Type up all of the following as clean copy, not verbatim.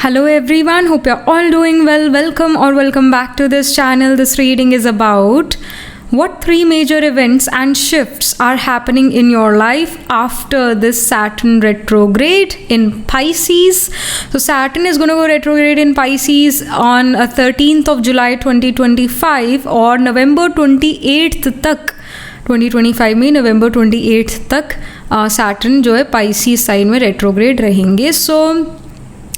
Hello everyone, hope you're all doing well. Welcome back to this channel. This reading is about what three major events and shifts are happening in your life after this Saturn retrograde in Pisces. So Saturn is going to go retrograde in Pisces on 13th of July 2025 और November 28th तक 2025 में नवंबर 28 तक Saturn जो है Pisces sign में retrograde रहेंगे. So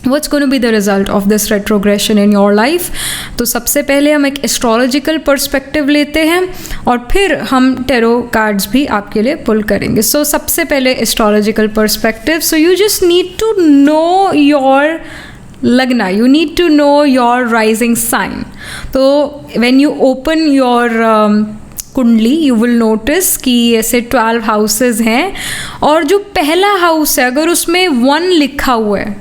what's going to be the result of this retrogression in your life. तो सबसे पहले हम एक एस्ट्रोलॉजिकल पर्सपेक्टिव लेते हैं और फिर हम टेरो कार्ड्स भी आपके लिए पुल करेंगे. सो सबसे पहले astrological perspective. So you just need to know your lagna, you need to know your rising sign. तो when you open your कुंडली यू विल नोटिस कि ऐसे 12 हाउसेज हैं और जो पहला हाउस है अगर उसमें 1 लिखा हुआ है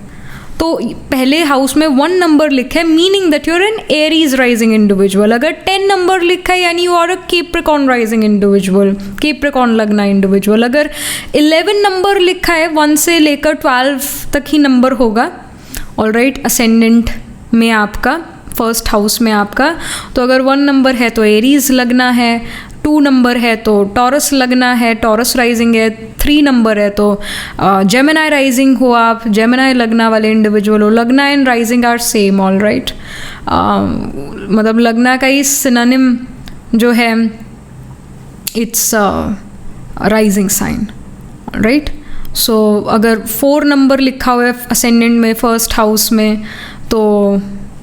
तो पहले हाउस में 1 नंबर लिखा है meaning that you are an Aries rising individual. अगर 10 नंबर लिखा है यानी you are a Capricorn rising individual, Capricorn lagna individual. अगर 11 नंबर लिखा है 1 से लेकर 12 तक ही नंबर होगा. ऑलराइट, असेंडेंट में आपका फर्स्ट हाउस में आपका. तो अगर 1 नंबर है तो एरीज लगना है, 2 नंबर है तो टॉरस लगना है, टॉरस राइजिंग है. 3 नंबर है तो जेमिनाई राइजिंग हो, आप जेमिनाई लगना वाले इंडिविजुअल हो. Lagna and rising are same. All right, मतलब लगना का ही सिनोनिम जो है it's rising sign. Right, so अगर 4 नंबर लिखा हुआ है असेंडेंट में फर्स्ट हाउस में तो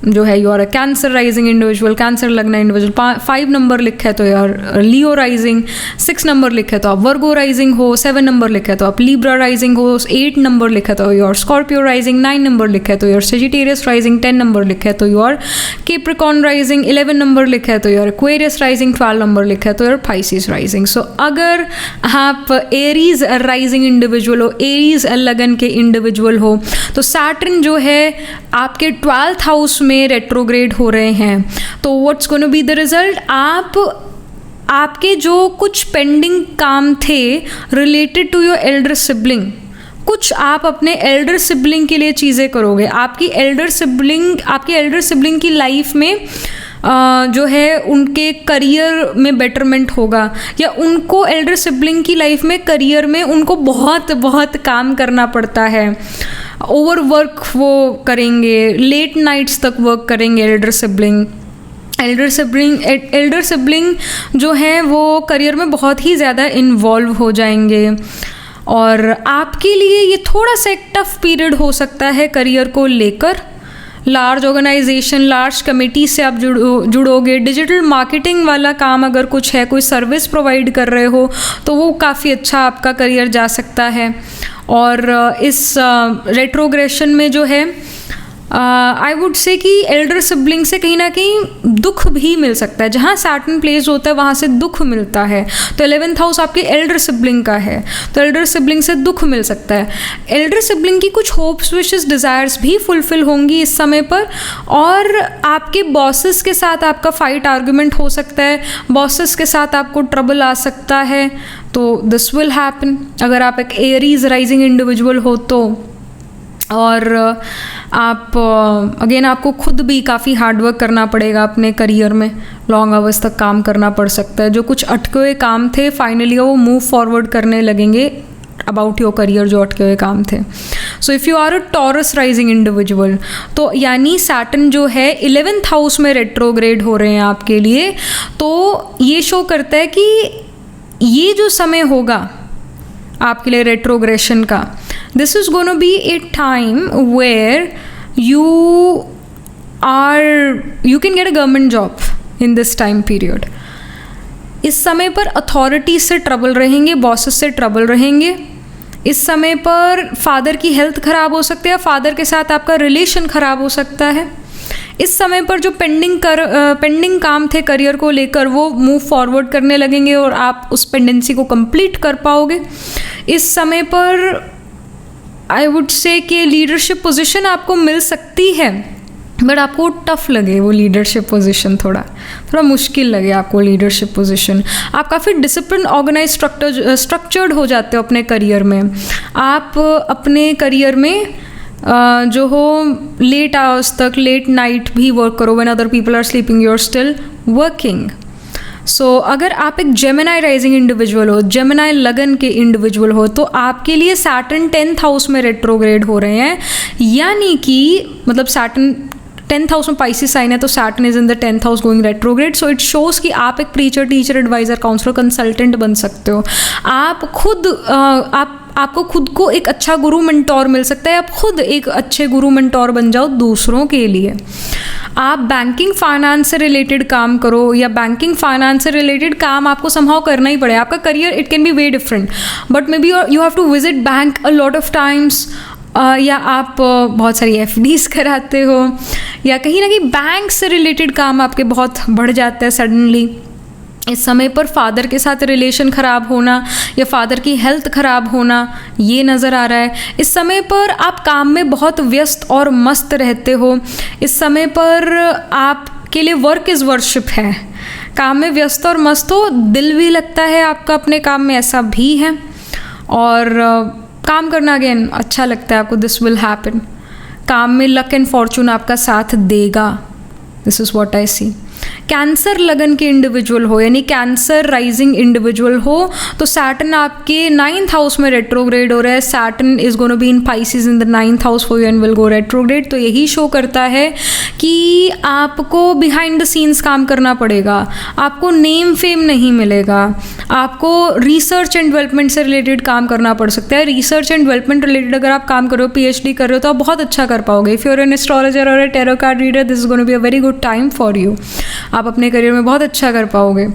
जो है you are a Cancer rising individual, Cancer lagna individual. 5 number लिखा है तो यार लियो राइजिंग. 6 नंबर लिखा है तो आप वर्गो राइजिंग हो. 7 नंबर लिखा है तो आप लिब्रा राइजिंग हो. 8 नंबर लिखा है तो you are Scorpio rising. 9 number लिखा है तो you are Sagittarius rising. 10 number लिखा है तो you are Capricorn rising. 11 number लिखा है तो you are Aquarius rising. 12 number लिखा है तो you are Pisces rising. So अगर आप एरीज राइजिंग इंडिविजुअल हो, एरीज लगन के इंडिविजुअल हो, तो सैटर्न जो है आपके 12th हाउस में रेट्रोग्रेड हो रहे हैं. तो what's going to be the result. आपके जो कुछ पेंडिंग काम थे related to your elder sibling, कुछ आप अपने एल्डर सिबलिंग के लिए चीज़ें करोगे. आपकी एल्डर सिबलिंग की लाइफ में जो है उनके करियर में बेटरमेंट होगा या उनको एल्डर सिबलिंग की लाइफ में करियर में उनको बहुत बहुत काम करना पड़ता है. ओवर वर्क वो करेंगे, लेट नाइट्स तक वर्क करेंगे एल्डर सिबलिंग जो है वो करियर में बहुत ही ज़्यादा इन्वॉल्व हो जाएंगे. और आपके लिए ये थोड़ा सा एक टफ पीरियड हो सकता है करियर को लेकर. लार्ज ऑर्गेनाइजेशन, लार्ज कमेटी से आप जुड़ोगे. डिजिटल मार्केटिंग वाला काम अगर कुछ है, कोई सर्विस प्रोवाइड कर रहे हो तो वो काफ़ी अच्छा आपका करियर जा सकता है. और इस रेट्रोग्रेशन में जो है आई वुड से कि एल्डर सिबलिंग से कहीं ना कहीं दुख भी मिल सकता है. जहाँ सैटर्न प्लेस होता है वहाँ से दुख मिलता है. तो 11th हाउस आपके एल्डर सिबलिंग का है तो एल्डर सिबलिंग से दुख मिल सकता है. एल्डर सिबलिंग की कुछ होप्स, विशेस, डिज़ायर्स भी फुलफिल होंगी इस समय पर. और आपके बॉसेस के साथ आपका फाइट आर्गूमेंट हो सकता है. बॉसेस के साथ आपको ट्रबल आ सकता है. तो दिस विल हैपन अगर आप एक एरीज राइजिंग इंडिविजुअल हो तो. और आप अगेन आपको खुद भी काफ़ी हार्डवर्क करना पड़ेगा अपने करियर में. लॉन्ग आवर्स तक काम करना पड़ सकता है. जो कुछ अटके हुए काम थे फाइनली वो मूव फॉरवर्ड करने लगेंगे अबाउट योर करियर, जो अटके हुए काम थे. So if you are a Taurus rising individual तो यानी सैटर्न जो है 11th हाउस में रेट्रोग्रेड हो रहे हैं आपके लिए. तो ये शो करता है कि ये जो समय होगा आपके लिए रेट्रोग्रेशन का, this is going to be a time where you can get a government job in this time period. इस समय पर अथॉरिटी से ट्रबल रहेंगे, बॉसेस से ट्रबल रहेंगे. इस समय पर फादर की हेल्थ ख़राब हो सकती है, फादर के साथ आपका रिलेशन ख़राब हो सकता है. इस समय पर जो पेंडिंग काम थे करियर को लेकर वो मूव फॉरवर्ड करने लगेंगे और आप उस पेंडेंसी को कंप्लीट कर पाओगे. इस समय पर आई वुड से कि लीडरशिप पोजीशन आपको मिल सकती है बट आपको टफ लगे वो लीडरशिप पोजीशन, थोड़ा मुश्किल लगे आपको लीडरशिप पोजीशन. आप काफ़ी डिसिप्लिन, ऑर्गेनाइज, स्ट्रक्चर्ड हो जाते हो अपने करियर में. आप अपने करियर में जो हो लेट आवर्स तक, लेट नाइट भी वर्क करो, when other people are sleeping you are still working. So अगर आप एक जेमिनाई राइजिंग इंडिविजुअल हो, जेमिनाई लगन के इंडिविजुअल हो, तो आपके लिए सैटर्न 10th हाउस में रेट्रोग्रेड हो रहे हैं, यानी कि मतलब सैटर्न 10th हाउस में पाइसिस साइन है, तो Saturn is in the 10th house going retrograde. So it shows कि आप एक preacher, teacher, adviser, counsellor, consultant बन सकते हो। आप खुद आपको खुद को एक अच्छा गुरु मेंटोर मिल सकता है, आप खुद एक अच्छे गुरु मेंटोर बन जाओ दूसरों के लिए। आप बैंकिंग फाइनेंस से रिलेटेड काम करो, या बैंकिंग फाइनेंस से रिलेटेड काम आपको समहाउ करना ही पड़े। आपका career it can be way different, but may B you have to visit bank a lot of times, या आप बहुत सारी FDs कराते हो, या कहीं ना कहीं बैंक से रिलेटेड काम आपके बहुत बढ़ जाता है सडनली। इस समय पर फादर के साथ रिलेशन ख़राब होना या फादर की हेल्थ ख़राब होना ये नज़र आ रहा है। इस समय पर आप काम में बहुत व्यस्त और मस्त रहते हो। इस समय पर आपके लिए वर्क इज़ वर्शिप है, काम में व्यस्त और मस्त हो, दिल भी लगता है आपका अपने काम में, ऐसा भी है, और काम करना अगेन अच्छा लगता है आपको। दिस विल हैपन, काम में लक एंड फॉर्चून आपका साथ देगा। This is what I see. Cancer लगन के इंडिविजुअल हो, यानी कैंसर राइजिंग इंडिविजुअल हो, तो सैटर्न आपके 9th हाउस में रेट्रोग्रेड हो रहा है। Saturn is gonna be in Pisces in the 9th house for you and will go retrograde. तो यही शो करता है कि आपको बिहाइंड द सीन्स काम करना पड़ेगा, आपको नेम फेम नहीं मिलेगा, आपको रिसर्च एंड डेवलपमेंट से रिलेटेड काम करना पड़ सकता है। रिसर्च एंड डेवलपमेंट रिलेटेड अगर आप काम कर रहे हो, PhD कर रहे हो, तो आप बहुत अच्छा कर पाओगे। If you are an astrologer और a tarot card reader, this is gonna be a very good time for you. आप अपने करियर में बहुत अच्छा कर पाओगे।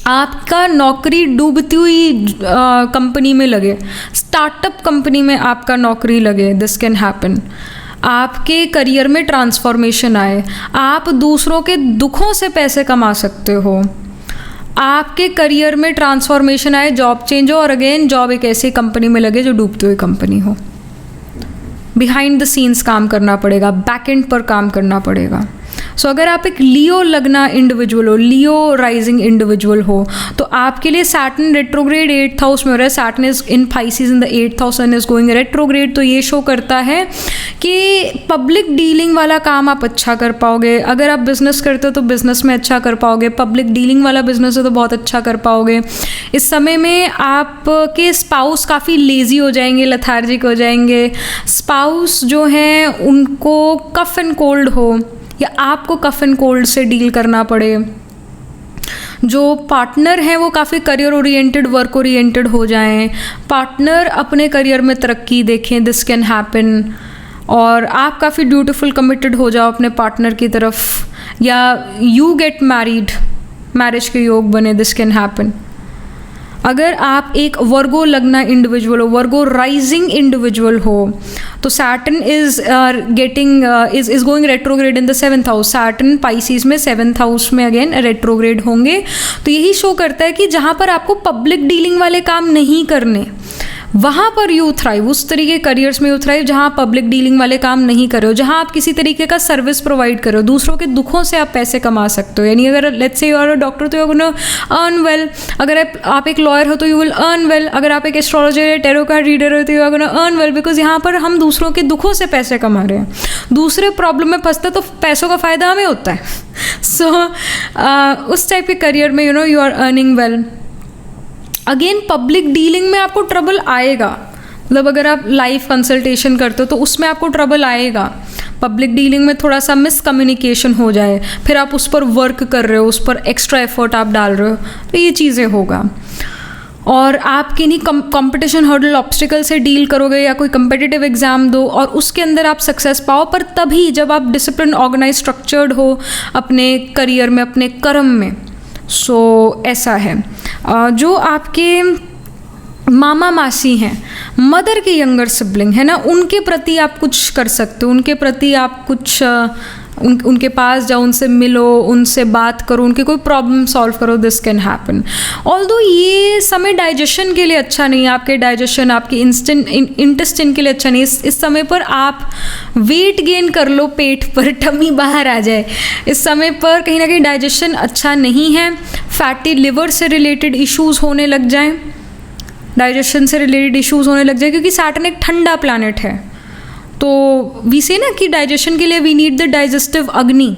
आपका नौकरी डूबती हुई कंपनी में लगे, स्टार्टअप कंपनी में आपका नौकरी लगे, दिस कैन हैपन। आपके करियर में ट्रांसफॉर्मेशन आए, आप दूसरों के दुखों से पैसे कमा सकते हो। आपके करियर में ट्रांसफॉर्मेशन आए, जॉब चेंज हो, और अगेन जॉब एक ऐसी कंपनी में लगे जो डूबती हुई कंपनी हो। बिहाइंड द सीन्स काम करना पड़ेगा, बैक एंड पर काम करना पड़ेगा। सो अगर आप एक लियो लगना इंडिविजुअल हो, लियो राइजिंग इंडिविजुअल हो, तो आपके लिए सैटर्न रेट्रोग्रेड 8th हाउस में हो रहा है। Saturn is in Pisces in the 8th house and is going retrograde. तो ये शो करता है कि पब्लिक डीलिंग वाला काम आप अच्छा कर पाओगे। अगर आप बिजनेस करते हो तो बिजनेस में अच्छा कर पाओगे, पब्लिक डीलिंग वाला बिजनेस है तो बहुत अच्छा कर पाओगे। इस समय में आपके स्पाउस काफ़ी लेजी हो जाएंगे, लथार्जिक हो जाएंगे। स्पाउस जो हैं उनको कफ एंड कोल्ड हो, या आपको कफ एंड कोल्ड से डील करना पड़े। जो पार्टनर हैं वो काफ़ी करियर ओरिएंटेड, वर्क ओरिएंटेड हो जाएं, पार्टनर अपने करियर में तरक्की देखें, दिस कैन हैपन। और आप काफ़ी ब्यूटीफुल कमिटेड हो जाओ अपने पार्टनर की तरफ, या यू गेट मैरिड, मैरिज के योग बने, दिस कैन हैपन। अगर आप एक वर्गो लगना इंडिविजुअल हो, वर्गो राइजिंग इंडिविजुअल हो, तो Saturn is going retrograde in the 7th house. Saturn Pisces में 7th हाउस में अगेन रेट्रोग्रेड होंगे। तो यही शो करता है कि जहाँ पर आपको पब्लिक डीलिंग वाले काम नहीं करने, वहाँ पर यू थ्राइव, उस तरीके करियर्स में यू थ्राइव जहाँ पब्लिक डीलिंग वाले काम नहीं कर रहे हो, जहाँ आप किसी तरीके का सर्विस प्रोवाइड कर रहे हो, दूसरों के दुखों से आप पैसे कमा सकते हो। यानी अगर let's say you are a doctor तो you are gonna earn well, अगर आप एक लॉयर हो तो यू विल अर्न वेल, अगर आप एक एस्ट्रोलॉजर या टैरो कार्ड रीडर हो तो you are gonna earn well, because यहाँ पर हम दूसरों के दुखों से पैसे कमा रहे हैं। दूसरे प्रॉब्लम में फंसते तो पैसों का फ़ायदा हमें होता है। सो उस टाइप के करियर में you are earning well. Again public dealing में आपको ट्रबल आएगा, मतलब अगर आप लाइव कंसल्टेशन करते हो तो उसमें आपको ट्रबल आएगा। पब्लिक डीलिंग में थोड़ा सा मिसकम्युनिकेशन हो जाए, फिर आप उस पर वर्क कर रहे हो, उस पर एक्स्ट्रा एफर्ट आप डाल रहे हो, तो ये चीज़ें होगा। और आप किन्हीं कंपटीशन हर्डल ऑब्स्टिकल से डील करोगे, या कोई कंपेटिटिव एग्जाम दो और उसके अंदर आप सक्सेस पाओ, पर तभी जब आप डिसिप्लिन, ऑर्गेनाइज, स्ट्रक्चर्ड हो अपने करियर में, अपने कर्म में। सो ऐसा है। जो आपके मामा मासी हैं, मदर के यंगर सिबलिंग है ना, उनके प्रति आप कुछ कर सकते हो, उनके प्रति आप कुछ उनके पास जाओ, उनसे मिलो, उनसे बात करो, उनके कोई प्रॉब्लम सॉल्व करो, दिस कैन हैपन। ऑल्दो ये समय डाइजेशन के लिए अच्छा नहीं है, आपके डाइजेशन, आपके इंटेस्टाइन के लिए अच्छा नहीं है। इस समय पर आप वेट गेन कर लो, पेट पर टमी बाहर आ जाए। इस समय पर कहीं ना कहीं डाइजेशन अच्छा नहीं है, फैटी लिवर से रिलेटेड इश्यूज़ होने लग जाएं, डाइजेशन से रिलेटेड इश्यूज़ होने लग जाए, क्योंकि सैटर्न एक ठंडा प्लैनेट है। तो वी से ना कि डाइजेशन के लिए वी नीड द डाइजेस्टिव अग्नि,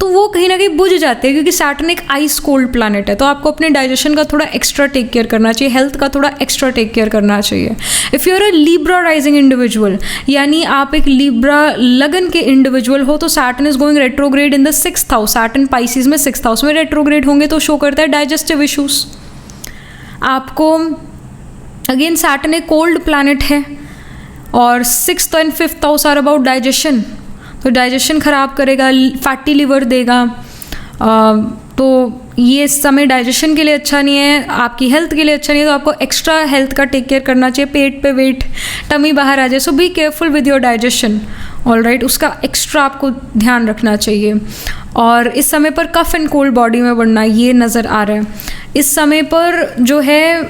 तो वो कहीं ना कहीं बुझ जाते हैं क्योंकि सैटर्न एक आइस कोल्ड प्लैनेट है। तो आपको अपने डाइजेशन का थोड़ा एक्स्ट्रा टेक केयर करना चाहिए, हेल्थ का थोड़ा एक्स्ट्रा टेक केयर करना चाहिए। If you are a Libra rising individual, यानी आप एक लिब्रा लगन के इंडिविजुअल हो, तो Saturn is going retrograde in the 6th house. Saturn Pisces में 6th हाउस में रेट्रोग्रेड होंगे तो शो करता है डाइजेस्टिव इशूज़ आपको। अगेन सैटर्न एक कोल्ड प्लैनेट है और 6th and 5th house are about digestion, तो डाइजेशन ख़राब करेगा, फैटी लिवर देगा। तो ये समय डाइजेशन के लिए अच्छा नहीं है, आपकी हेल्थ के लिए अच्छा नहीं है, तो आपको एक्स्ट्रा हेल्थ का टेक केयर करना चाहिए। पेट पे वेट, टमी बाहर आ जाए, so be careful with your digestion, alright, उसका एक्स्ट्रा आपको ध्यान रखना चाहिए। और इस समय पर कफ एंड कोल्ड बॉडी में बढ़ना ये नज़र आ रहा है। इस समय पर जो है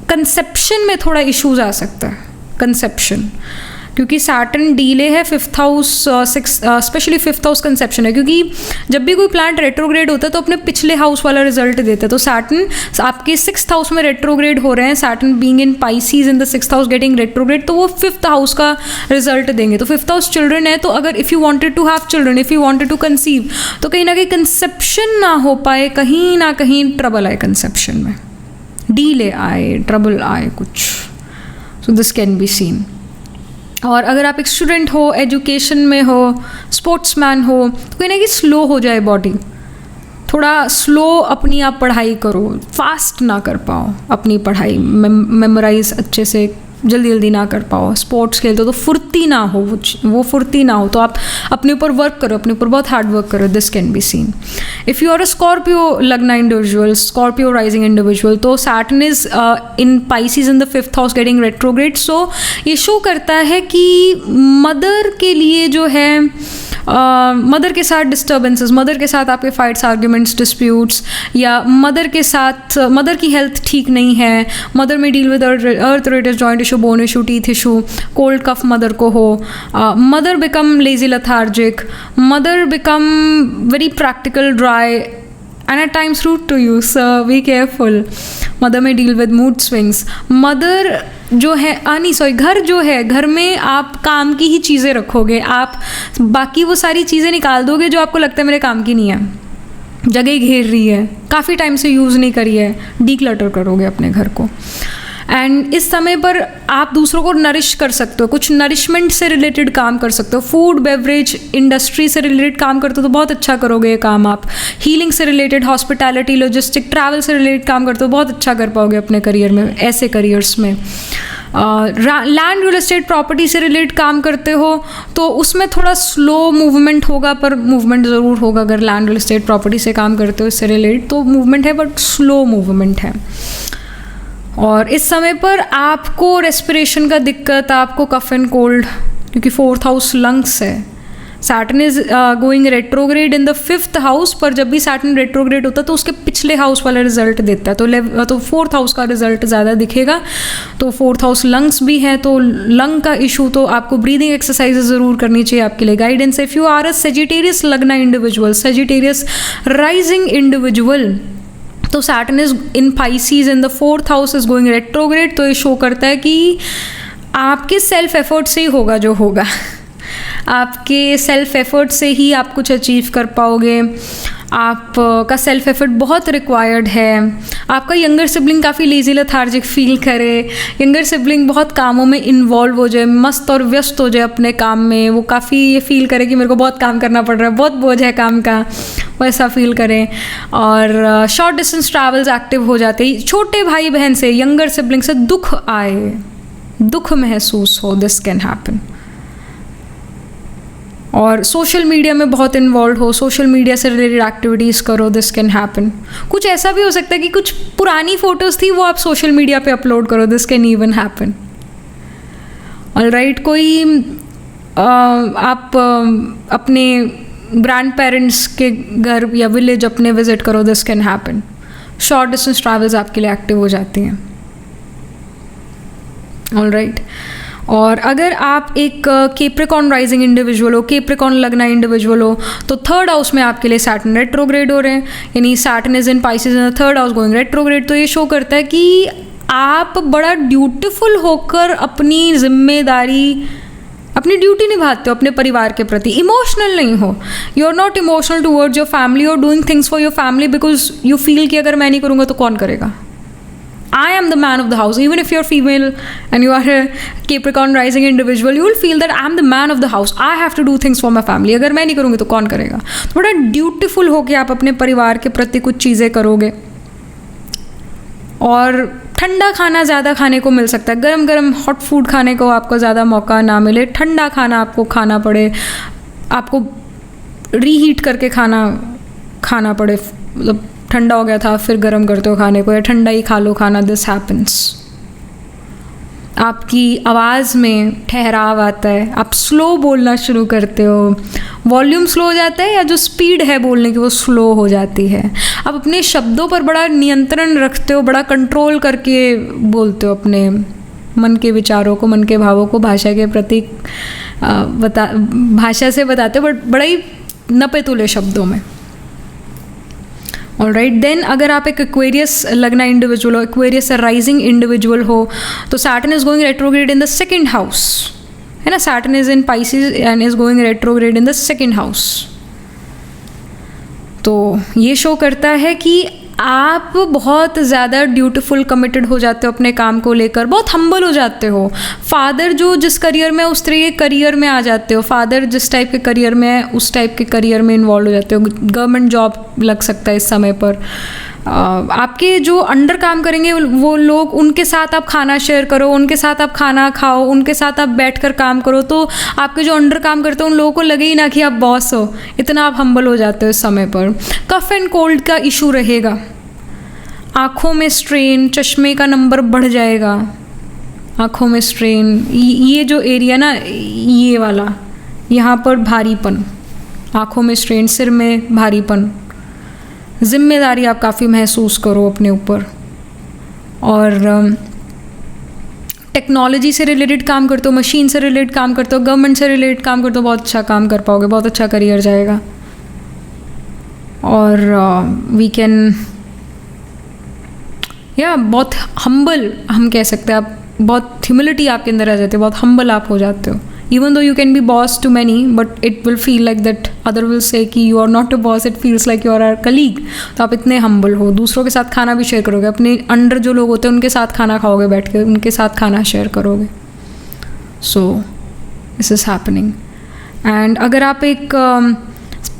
कंसेप्शन में थोड़ा इश्यूज आ सकता है, कंसेप्शन, क्योंकि सैटर्न डीले है 5th house, specially 5th house conception है, क्योंकि जब भी कोई प्लांट रेट्रोग्रेड होता है तो अपने पिछले हाउस वाला रिजल्ट देता है। तो सैटर्न आपके 6th हाउस में रेट्रोग्रेड हो रहे हैं, Saturn being in Pisces in the 6th house getting retrograde, तो वो 5th हाउस का रिजल्ट देंगे। तो 5th हाउस चिल्ड्रन है, तो अगर if you wanted to have children, if you wanted to conceive, तो कहीं ना कहीं कंसेप्शन ना हो पाए, कहीं ना कहीं ट्रबल आए कंसेप्शन में, डीले आए, ट्रबल आए कुछ, so this can be scene. और अगर आप एक स्टूडेंट हो, एजुकेशन में हो, स्पोर्ट्समैन हो, तो कहीं ना कहीं स्लो हो जाए बॉडी, थोड़ा स्लो अपनी आप पढ़ाई करो, फास्ट ना कर पाओ अपनी पढ़ाई, मेमोराइज अच्छे से जल्दी जल्दी ना कर पाओ। स्पोर्ट्स खेलते हो तो फुर्ती ना हो, वो फुर्ती ना हो, तो आप अपने ऊपर वर्क करो, अपने ऊपर बहुत हार्ड वर्क करो, this can be seen. If you are a Scorpio लगना इंडिविजुअल, स्कॉर्पियो राइजिंग इंडिविजुअल, तो Saturn is in Pisces in the 5th house getting retrograde, so ये शो करता है कि मदर के लिए जो है मदर के साथ डिस्टर्बेंसेस, मदर के साथ आपके फाइट्स, आर्ग्यूमेंट्स, डिस्प्यूट्स, या मदर के साथ मदर की हेल्थ ठीक नहीं है, मदर में deal with arthritis, joint issue, bone issue, teeth issue, cold cough mother को हो, mother become lazy lethargic, mother become very practical, dry, and at times rude to you, so be careful. Mother में deal with mood swings. Mother जो है घर जो है, घर में आप काम की ही चीज़ें रखोगे, आप बाकी वो सारी चीज़ें निकाल दोगे जो आपको लगता है मेरे काम की नहीं है, जगह घेर रही है, काफ़ी टाइम से यूज़ नहीं करी है, डीक्लटर करोगे अपने घर को। एंड इस समय पर आप दूसरों को नरिश कर सकते हो, कुछ नरिशमेंट से रिलेटेड काम कर सकते हो, फूड बेवरेज इंडस्ट्री से रिलेटेड काम करते हो तो बहुत अच्छा करोगे ये काम आप। हीलिंग से रिलेटेड, हॉस्पिटैलिटी, लॉजिस्टिक, ट्रैवल से रिलेटेड काम करते हो, बहुत अच्छा कर पाओगे अपने करियर में, ऐसे करियर्स में। लैंड, रियल एस्टेट, प्रॉपर्टी से रिलेटेड काम करते हो तो उसमें थोड़ा स्लो मूवमेंट होगा, पर मूवमेंट ज़रूर होगा। अगर लैंड, रियल एस्टेट, प्रॉपर्टी से काम करते हो, इससे रिलेटेड तो मूवमेंट है, बट स्लो मूवमेंट है। और इस समय पर आपको रेस्पिरेशन का दिक्कत, आपको कफ एंड कोल्ड, क्योंकि 4th हाउस लंग्स है। Saturn is going retrograde in the 5th house, पर जब भी सैटर्न रेट्रोग्रेड होता है तो उसके पिछले हाउस वाला रिजल्ट देता है, तो 4th हाउस का रिजल्ट ज़्यादा दिखेगा। तो 4th हाउस लंग्स भी है, तो लंग का इशू, तो आपको ब्रीदिंग एक्सरसाइज ज़रूर करनी चाहिए आपके लिए guidance. If you are a Sagittarius lagna individual, Sagittarius rising individual, तो Saturn is in Pisces in the 4th house is going retrograde, तो ये शो करता है कि आपके सेल्फ एफर्ट से ही होगा जो होगा, आपके सेल्फ एफर्ट से ही आप कुछ अचीव कर पाओगे। आपका सेल्फ एफर्ट बहुत रिक्वायर्ड है। आपका यंगर सिबलिंग काफ़ी लेजी लेथार्जिक फील करे, यंगर सिबलिंग बहुत कामों में इन्वॉल्व हो जाए, मस्त और व्यस्त हो जाए अपने काम में, वो काफ़ी ये फील करे कि मेरे को बहुत काम करना पड़ रहा है, बहुत बोझ है काम का, वैसा फील करें। और शॉर्ट डिस्टेंस ट्रैवल्स एक्टिव हो जाते हैं। छोटे भाई बहन से, यंगर सिबलिंग से दुख आए, दुख महसूस हो, दिस कैन हैपन। और सोशल मीडिया में बहुत इन्वॉल्व हो, सोशल मीडिया से रिलेटेड एक्टिविटीज़ करो, दिस कैन हैपन। कुछ ऐसा भी हो सकता है कि कुछ पुरानी फ़ोटोज़ थी वो आप सोशल मीडिया पे अपलोड करो, this can even happen. Alright, कोई आप अपने ग्रैंड पेरेंट्स के घर या विलेज अपने विजिट करो, this can happen. Short distance travels आपके लिए एक्टिव हो जाती हैं। ऑलराइट, और अगर आप एक कैप्रिकॉर्न राइजिंग इंडिविजुअल हो, कैप्रिकॉर्न लगना इंडिविजुअल हो, तो 3rd हाउस में आपके लिए सैटर्न रेट्रोग्रेड हो रहे हैं, यानी Saturn is in Pisces in the 3rd house going retrograde. तो ये शो करता है कि आप बड़ा ड्यूटीफुल होकर अपनी जिम्मेदारी अपनी ड्यूटी निभाते हो अपने परिवार के प्रति, इमोशनल नहीं हो, you are not emotional towards your family, you are doing things for your family because you feel कि अगर मैं नहीं करूँगा तो कौन करेगा. I am the man of the house. Even if you're female and you are a Capricorn rising individual, you will feel that I'm the man of the house. I have to do things for my family. अगर मैं नहीं करूँगी तो कौन करेगा. तो बड़ा dutiful होके आप अपने परिवार के प्रति कुछ चीज़ें करोगे. और ठंडा खाना ज़्यादा खाने को मिल सकता है, गरम गरम हॉट फूड खाने को आपको ज़्यादा मौका ना मिले, ठंडा खाना आपको खाना पड़े, आपको रीहीट करके खाना पड़े. मतलब ठंडा हो गया था फिर गर्म करते हो खाने को, या ठंडा ही खा लो खाना. This happens. आपकी आवाज़ में ठहराव आता है, आप स्लो बोलना शुरू करते हो, वॉल्यूम स्लो हो जाता है, या जो स्पीड है बोलने की वो स्लो हो जाती है. आप अपने शब्दों पर बड़ा नियंत्रण रखते हो, बड़ा कंट्रोल करके बोलते हो अपने मन के विचारों को, मन के भावों को भाषा के प्रति भाषा से बताते हो, बट बड़ा ही नपे तुले शब्दों में. ऑलराइट, देन अगर आप एक एक्वेरियस लगना इंडिविजुअल हो, एक्वेरियस राइजिंग इंडिविजुअल हो, तो Saturn is going retrograde in the second house, है ना. Saturn is in Pisces and is going retrograde in the second house. तो ये शो करता है कि आप बहुत ज़्यादा ड्यूटीफुल कमिटेड हो जाते हो अपने काम को लेकर, बहुत हम्बल हो जाते हो. फादर जो जिस करियर में उस तरह के करियर में आ जाते हो, फादर जिस टाइप के करियर में है उस टाइप के करियर में इन्वॉल्व हो जाते हो. गवर्नमेंट जॉब लग सकता है इस समय पर. आपके जो अंडर काम करेंगे वो लोग, उनके साथ आप खाना शेयर करो, उनके साथ आप खाना खाओ, उनके साथ आप बैठकर काम करो, तो आपके जो अंडर काम करते हो उन लोगों को लगे ही ना कि आप बॉस हो. इतना आप हम्बल हो जाते हो इस समय पर. कफ एंड कोल्ड का इशू रहेगा, आँखों में स्ट्रेन, चश्मे का नंबर बढ़ जाएगा, आँखों में स्ट्रेन, ये जो एरिया ना, ये वाला यहाँ पर भारीपन, आँखों में स्ट्रेन, सिर में भारीपन, जिम्मेदारी आप काफ़ी महसूस करो अपने ऊपर. और टेक्नोलॉजी से रिलेटेड काम करते हो, मशीन से रिलेटेड काम करते हो, गवर्नमेंट से रिलेटेड काम करते हो, बहुत अच्छा काम कर पाओगे, बहुत अच्छा करियर जाएगा. और वी कैन बहुत हम्बल हम कह सकते हैं. आप बहुत ह्यूमिलिटी आपके अंदर आ जाती है, बहुत हम्बल आप हो जाते हो. Even though you can be boss to many, but it will feel like that other will say कि you are not a boss, it feels like you are are colleague. तो आप इतने हम्बल हो, दूसरों के साथ खाना भी शेयर करोगे, अपने अंडर जो लोग होते हैं उनके साथ खाना खाओगे, बैठ के उनके साथ खाना शेयर करोगे. So this is happening. And अगर आप एक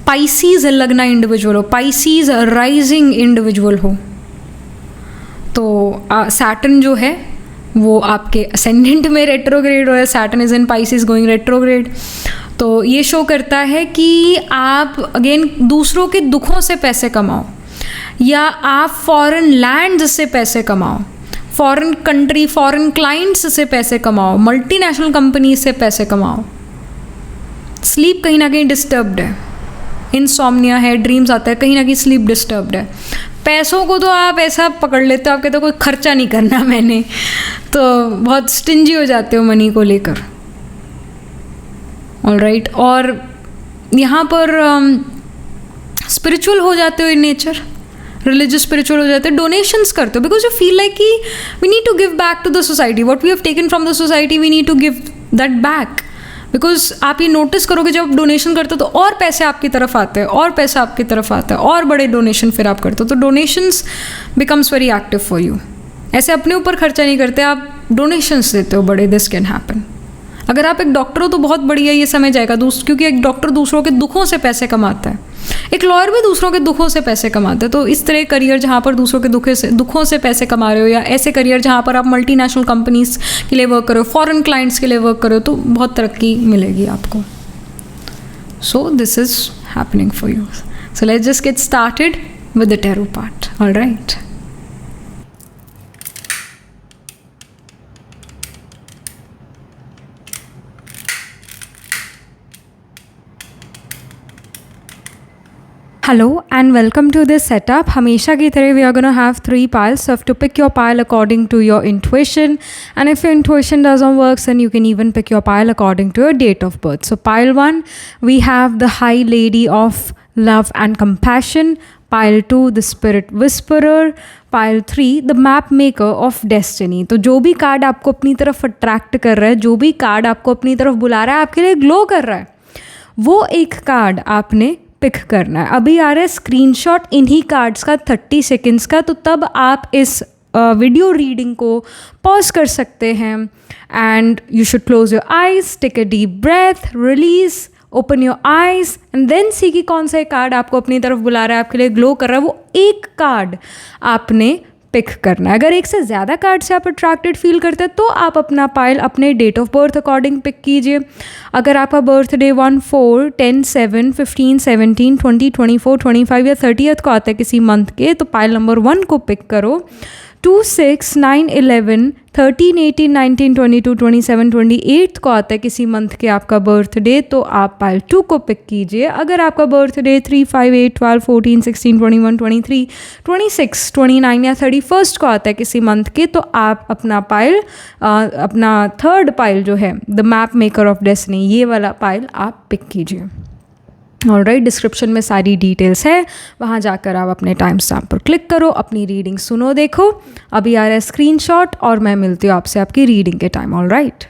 पाइसीज लगना इंडिविजुअल हो, पाइसीज राइजिंग इंडिविजुअल हो, तो सैटर्न जो है वो आपके असेंडेंट में रेट्रोग्रेड हो रहा है. Saturn is in Pisces going retrograde. तो ये शो करता है कि आप अगेन दूसरों के दुखों से पैसे कमाओ, या आप फॉरेन लैंड्स से पैसे कमाओ, फॉरेन कंट्री, फॉरेन क्लाइंट्स से पैसे कमाओ, मल्टीनेशनल कंपनी से पैसे कमाओ. स्लीप कहीं ना कहीं डिस्टर्ब्ड है, इंसोम्निया है, ड्रीम्स आता है, कहीं ना कहीं स्लीप डिस्टर्ब्ड है. पैसों को तो आप ऐसा पकड़ लेते हो, आप कहते हो कोई खर्चा नहीं करना मैंने, तो बहुत स्टिंजी हो जाते हो मनी को लेकर. ऑलराइट. और यहाँ पर स्पिरिचुअल हो जाते हो इन नेचर, रिलीजियस स्पिरिचुअल हो जाते हो, डोनेशंस करते हो, बिकॉज यू फील लाइक कि we need to give back to the society, what we have taken from the society we need to give that back. Because आप ये notice करोगे जब आप डोनेशन करते हो तो और पैसे आपकी तरफ आते हैं, और पैसा आपकी तरफ आता है, और बड़े डोनेशन फिर आप करते हो, तो donations becomes very active for you. ऐसे अपने ऊपर खर्चा नहीं करते, आप डोनेशंस देते हो बड़े. This can happen. अगर आप एक डॉक्टर हो तो बहुत बढ़िया ये समय जाएगा, क्योंकि एक डॉक्टर दूसरों के दुखों से पैसे कमाता है, एक लॉयर भी दूसरों के दुखों से पैसे कमाता है. तो इस तरह करियर जहाँ पर दूसरों के दुखों से पैसे कमा रहे हो, या ऐसे करियर जहाँ पर आप मल्टीनेशनल कंपनीज के लिए वर्क करो, फॉरेन क्लाइंट्स के लिए वर्क करो, तो बहुत तरक्की मिलेगी आपको. So this is happening for you. So let's just get started with the tarot part. Alright. Hello and welcome to this setup. हमेशा की तरह we are going to have 3 piles, so you have to pick your pile according to your intuition, and if your intuition doesn't work then you can even pick your pile according to your date of birth. So pile 1 we have the High Lady of Love and Compassion. Pile 2 the spirit whisperer, pile 3 the map maker of destiny. तो जो भी card आपको अपनी तरफ attract कर रहा है, जो भी कार्ड आपको अपनी तरफ बुला रहा है, आपके लिए ग्लो कर रहा है, वो एक कार्ड आपने पिक करना है। अभी आ रहा है स्क्रीनशॉट इन्हीं कार्ड्स का 30 सेकेंड्स का, तो तब आप इस वीडियो रीडिंग को पॉज कर सकते हैं and you should close your eyes, take a deep breath, release, open your eyes and then see कि कौन सा कार्ड आपको अपनी तरफ बुला रहा है, आपके लिए ग्लो कर रहा है। वो एक कार्ड आपने पिक करना है। अगर एक से ज़्यादा कार्ड से आप अट्रैक्टेड फील करते हैं तो आप अपना पाइल अपने date of birth according pick कीजिए। अगर आपका बर्थडे 1, 4, 10, 7, 15, 17, 20, 24, 25 या 30th को आता है किसी मंथ के, तो पाइल नंबर 1 को पिक करो। 2, 6, 9, 11, 13, 18, 19, 22, 27, 28 को आता है किसी मंथ के आपका बर्थडे, तो आप पाइल 2 को पिक कीजिए। अगर आपका बर्थडे 3, 5, 8, 12, 14, 16, 21, 23, 26, 29 या 31st को आता है किसी मंथ के, तो आप अपना पाइल अपना थर्ड पाइल जो है the map maker of destiny, ये वाला पाइल आप पिक कीजिए। ऑलराइट, डिस्क्रिप्शन में सारी डिटेल्स है, वहाँ जाकर आप अपने टाइम स्टैम्प पर क्लिक करो, अपनी रीडिंग सुनो, देखो। अभी आ रहा है स्क्रीनशॉट और मैं मिलती हूँ आपसे आपकी रीडिंग के time. Alright,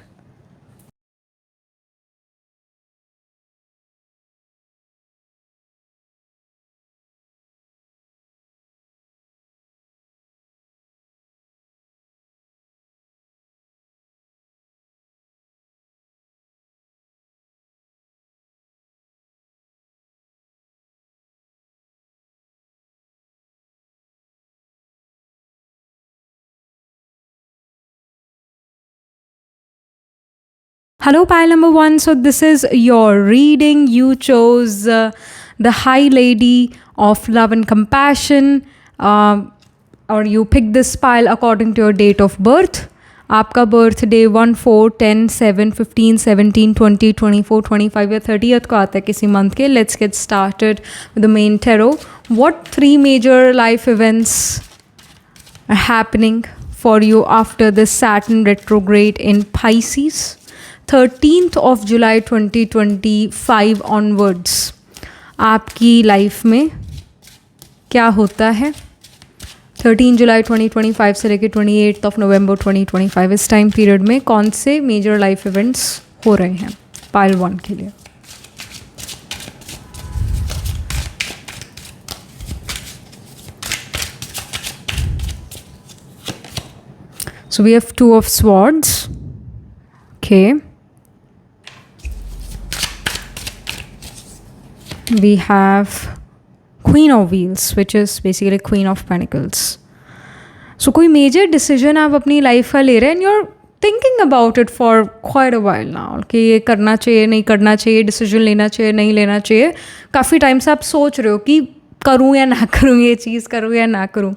hello pile number 1. So this is your reading. You chose the High Lady of Love and Compassion, or you picked this pile according to your date of birth. आपका birthday 1, 4, 10, 7, 15, 17, 20, 24, 25 या 30th को आता है किसी month के। Let's get started with the main tarot. What 3 major life events are happening for you after the Saturn retrograde in Pisces? 13th of July 2025 onwards आपकी life में क्या होता है? 13 जुलाई 2025 से लेकर 28 नवंबर 2025 इस टाइम पीरियड में कौन से मेजर लाइफ इवेंट्स हो रहे हैं पाइल 1 के लिए? So we have 2 of swords. Okay. We have Queen of Wheels, which is basically Queen of Pentacles. So कोई major decision आप अपनी लाइफ का ले रहे हैं and you're thinking about it for quite a while now कि ये करना चाहिए नहीं करना चाहिए, decision लेना चाहिए नहीं लेना चाहिए। काफ़ी टाइम से आप सोच रहे हो कि करूँ या ना करूँ, ये चीज़ करूँ या ना करूँ।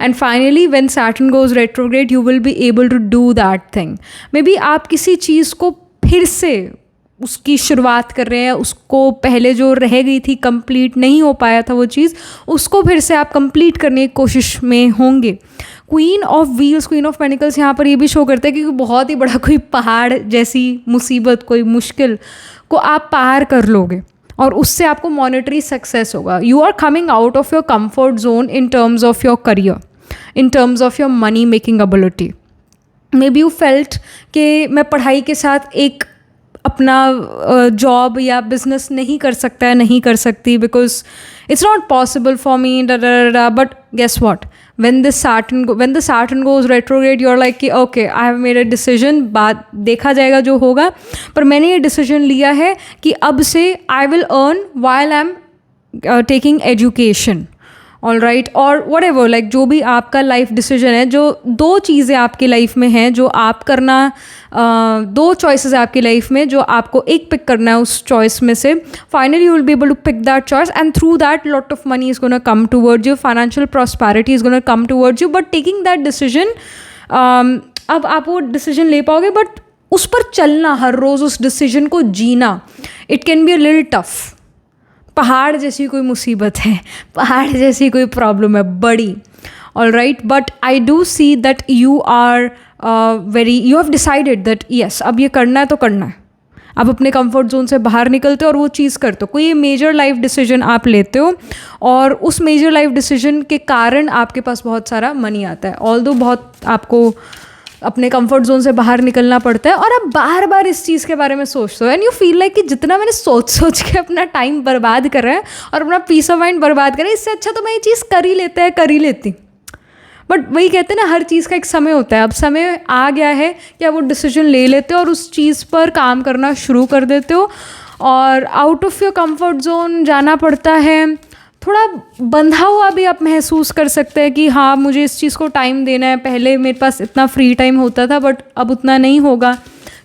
And finally when Saturn goes retrograde you will be able to do that thing. May be आप किसी चीज़ को फिर से उसकी शुरुआत कर रहे हैं, उसको पहले जो रह गई थी, कंप्लीट नहीं हो पाया था वो चीज़, उसको फिर से आप कंप्लीट करने की कोशिश में होंगे। Queen of wheels, queen of panicles यहाँ पर ये भी शो करता है कि बहुत ही बड़ा कोई पहाड़ जैसी मुसीबत, कोई मुश्किल को आप पार कर लोगे और उससे आपको मॉनेटरी सक्सेस होगा। You are coming out of your comfort zone in terms of your career, in terms of your money making ability. May B you felt कि मैं पढ़ाई के साथ एक अपना जॉब या बिजनेस नहीं कर सकता है, नहीं कर सकती, because it's not possible for me, but guess what, when the Saturn goes retrograde you're like कि okay I have made a decision, बात देखा जाएगा जो होगा, पर मैंने ये डिसीजन लिया है कि अब से I will earn while I'm taking education, all right, और वट एवर, लाइक जो भी आपका लाइफ डिसीजन है, जो 2 चीज़ें आपकी लाइफ में हैं जो आप करना, 2 चॉइसेस है आपकी लाइफ में जो आपको एक पिक करना है उस चॉइस में से। Finally you will be able to pick that choice and through that lot of money is gonna come towards you, financial prosperity is gonna come towards you, but taking that decision, अब आप वो decision ले पाओगे, but उस पर चलना, हर रोज़ उस decision को जीना, it can be a little tough. पहाड़ जैसी कोई मुसीबत है, पहाड़ जैसी कोई प्रॉब्लम है बड़ी, all right, but I do see that you are you have decided that yes अब ये करना है तो करना है, आप अपने कंफर्ट जोन से बाहर निकलते हो और वो चीज़ करते हो, कोई मेजर लाइफ डिसीजन आप लेते हो और उस मेजर लाइफ डिसीजन के कारण आपके पास बहुत सारा मनी आता है, ऑल्दो बहुत आपको अपने कंफर्ट जोन से बाहर निकलना पड़ता है और आप बार बार इस चीज़ के बारे में सोचते हो एंड यू फील लाइक कि जितना मैंने सोच सोच के अपना टाइम बर्बाद करा है और अपना पीस ऑफ माइंड बर्बाद करा है, इससे अच्छा तो मैं ये चीज़ कर ही लेती। बट वही कहते हैं ना, हर चीज़ का एक समय होता है। अब समय आ गया है कि आप वो डिसीजन ले लेते हो और उस चीज़ पर काम करना शुरू कर देते हो और out of your comfort zone जाना पड़ता है। थोड़ा बंधा हुआ भी आप महसूस कर सकते हैं कि हाँ मुझे इस चीज़ को टाइम देना है, पहले मेरे पास इतना फ्री टाइम होता था बट अब उतना नहीं होगा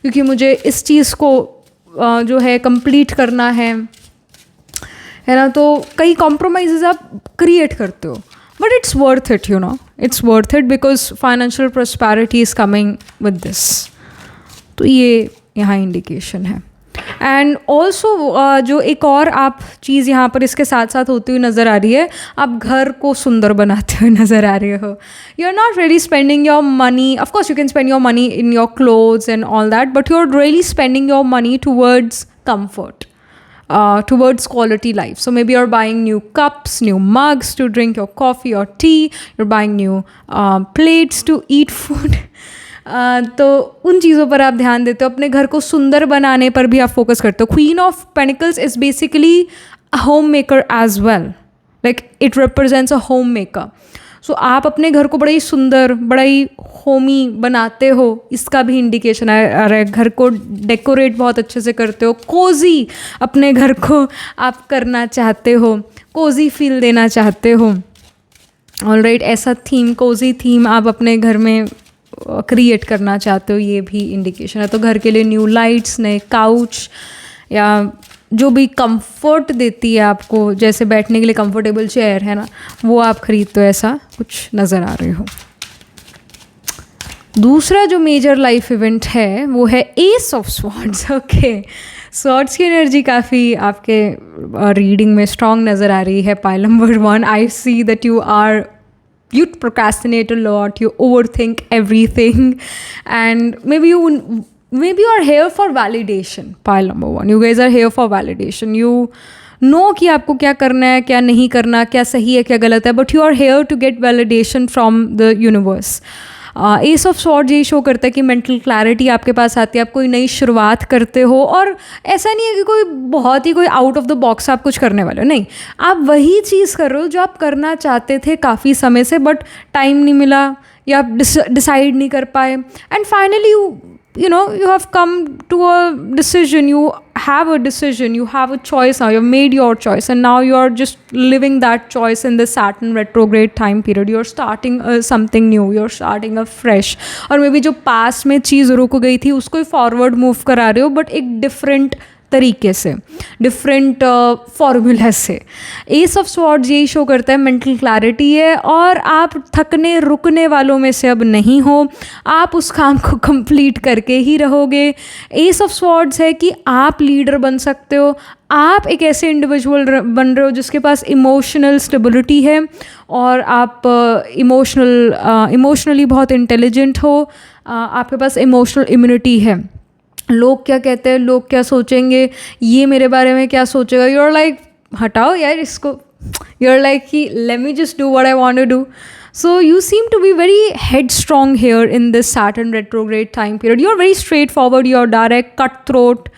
क्योंकि मुझे इस चीज़ को जो है कंप्लीट करना है ना। तो कई कॉम्प्रोमाइज़ आप क्रिएट करते हो but it's worth it, you know, it's worth it because financial prosperity is coming with this. तो ये यहाँ इंडिकेशन है। एंड ऑल्सो जो एक और आप चीज़ यहाँ पर इसके साथ साथ होती हुई नज़र आ रही है, आप घर को सुंदर बनाते हुए नज़र आ रहे हो। You are not really spending your money, of course you can spend your money in your clothes and all that, but you are really spending your money towards comfort, towards quality life. So maybe you're buying new cups, new mugs to drink your coffee or tea, you're buying new plates to eat food. तो उन चीज़ों पर आप ध्यान देते हो, अपने घर को सुंदर बनाने पर भी आप फोकस करते हो। Queen of pentacles is basically a home maker as well, like it represents a home maker. So आप अपने घर को बड़ा ही सुंदर, बड़ा ही होमी बनाते हो, इसका भी इंडिकेशन आ रहा है। घर को डेकोरेट बहुत अच्छे से करते हो, कोजी अपने घर को आप करना चाहते हो, कोजी फील देना चाहते हो। ऑलराइट, ऐसा थीम, कोजी थीम आप अपने घर में क्रिएट करना चाहते हो, ये भी इंडिकेशन है। तो घर के लिए न्यू लाइट्स, नए काउच या जो भी कंफर्ट देती है आपको, जैसे बैठने के लिए कंफर्टेबल चेयर है ना, वो आप खरीदते हो, ऐसा कुछ नज़र आ रहे हो। दूसरा जो मेजर लाइफ इवेंट है वो है S of swords. Okay, swords की एनर्जी काफ़ी आपके रीडिंग में स्ट्रॉन्ग नज़र आ रही है। Pile number 1, I see that you procrastinate a lot, you overthink everything, and maybe you are here for validation. Pile number 1, you guys are here for validation. You know कि आपको क्या करना है, क्या नहीं करना, क्या सही है, क्या गलत है, but you are here to get validation from the universe. S of swords यही शो करता है कि मेंटल क्लैरिटी आपके पास आती है, आप कोई नई शुरुआत करते हो और ऐसा नहीं है कि कोई बहुत ही कोई आउट ऑफ द बॉक्स आप कुछ करने वाले हो, नहीं, आप वही चीज़ कर रहे हो जो आप करना चाहते थे काफ़ी समय से बट टाइम नहीं मिला या आप डिसाइड नहीं कर पाए, and finally you know you have come to a decision, you have a decision, you have a choice now, you've made your choice and now you are just living that choice in the Saturn retrograde time period. You're starting something new, you're starting a fresh, और may be जो past में चीज़ रुक गई थी उसको ही forward move करा रहे हो बट एक डिफरेंट तरीके से, डिफरेंट फॉर्मूला से। एस ऑफ स्वॉर्ड्स यही शो करता है मेंटल क्लैरिटी है और आप थकने रुकने वालों में से अब नहीं हो, आप उस काम को कंप्लीट करके ही रहोगे। एस ऑफ स्वॉर्ड्स है कि आप लीडर बन सकते हो, आप एक ऐसे इंडिविजुअल बन रहे हो जिसके पास इमोशनल स्टेबिलिटी है और आप इमोशनली बहुत इंटेलिजेंट हो, आपके पास इमोशनल इम्यूनिटी है। लोग क्या कहते हैं, लोग क्या सोचेंगे, ये मेरे बारे में क्या सोचेगा, यू आर लाइक हटाओ यार इसको, यू आर लाइक कि let me just do what I want to do. So you seem to be very headstrong here in this Saturn retrograde time period. You are very straightforward, you are direct, cutthroat.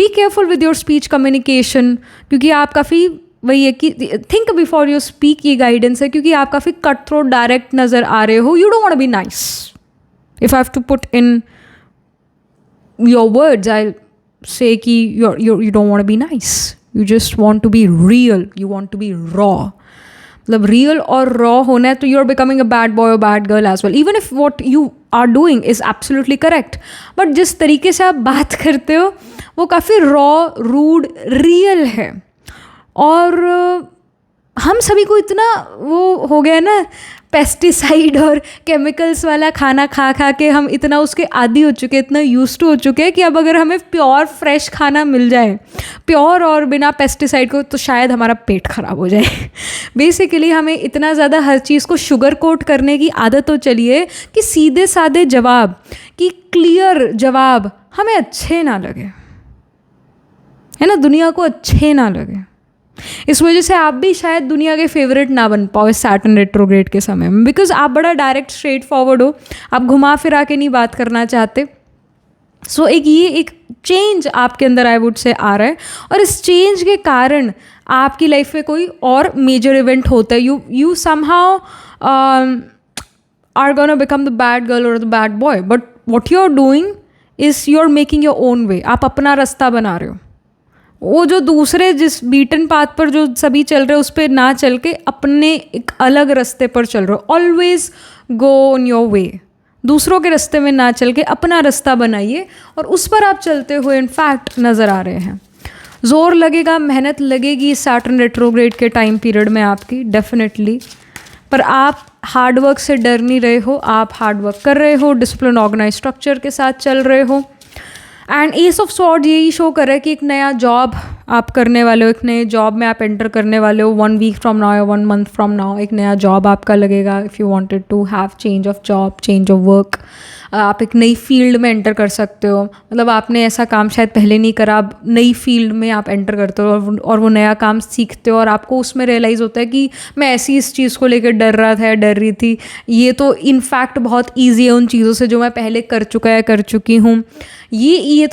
Be careful with your speech communication क्योंकि आप काफ़ी वही है कि think before you speak, ये guidance है क्योंकि आप काफ़ी cutthroat, direct नज़र आ रहे हो. You don't want to be nice. If I have to put in your words, I'll say कि you don't want to be nice. You just want to be real. You want to be raw. मतलब real और raw होना है तो you are becoming a bad boy और bad girl as well, even if what you are doing is absolutely correct, but जिस तरीके से आप बात करते हो वो काफ़ी रॉ, रूड, रियल है। और हम सभी को इतना वो हो गया ना पेस्टिसाइड और केमिकल्स वाला खाना खा खा के, हम इतना उसके आदी हो चुके, इतना यूज टू हो चुके हैं कि अब अगर हमें प्योर फ्रेश खाना मिल जाए, प्योर और बिना पेस्टिसाइड को, तो शायद हमारा पेट ख़राब हो जाए। बेसिकली हमें इतना ज़्यादा हर चीज़ को शुगर कोट करने की आदत हो चली है कि सीधे साधे जवाब, कि क्लियर जवाब हमें अच्छे ना लगे। है ना, दुनिया को अच्छे ना लगे। इस वजह से आप भी शायद दुनिया के फेवरेट ना बन पाओ इस सैटर्न रेट्रोग्रेड के समय में, बिकॉज आप बड़ा डायरेक्ट स्ट्रेट फॉरवर्ड हो, आप घुमा फिरा के नहीं बात करना चाहते। सो एक चेंज आपके अंदर आई वुड से आ रहा है, और इस चेंज के कारण आपकी लाइफ में कोई और मेजर इवेंट होता है। You somehow are gonna become the bad girl और the bad boy, but what you are doing is you are making your own way. आप अपना रास्ता बना रहे हो। वो जो दूसरे जिस बीटन पाथ पर जो सभी चल रहे हो उस पर ना चल के अपने एक अलग रास्ते पर चल रहे हो। Always go on your way, दूसरों के रास्ते में ना चल के अपना रास्ता बनाइए, और उस पर आप चलते हुए इनफैक्ट नज़र आ रहे हैं। ज़ोर लगेगा, मेहनत लगेगी सैटर्न रेट्रोग्रेड के टाइम पीरियड में आपकी, डेफिनेटली, पर आप हार्डवर्क से डर नहीं रहे हो, आप हार्डवर्क कर रहे हो, डिसिप्लिन ऑर्गेनाइज स्ट्रक्चर के साथ चल रहे हो। एंड एस ऑफ स्वॉर्ड यही शो कर रहा है कि एक नया जॉब आप करने वाले हो, एक नए जॉब में आप एंटर करने वाले हो 1 वीक फ्रॉम नाउ या 1 मंथ फ्रॉम नाउ। एक नया जॉब आपका लगेगा। If you wanted to have change of job, change of work, आप एक नई फील्ड में एंटर कर सकते हो। मतलब आपने ऐसा काम शायद पहले नहीं करा, आप नई फील्ड में आप एंटर करते हो और वो नया काम सीखते हो, और आपको उसमें रियलाइज़ होता है कि मैं ऐसी इस चीज़ को लेकर डर रहा था या डर रही थी, ये तो इनफैक्ट बहुत ईजी है उन चीज़ों से जो मैं पहले कर चुका या कर चुकी हूँ। ये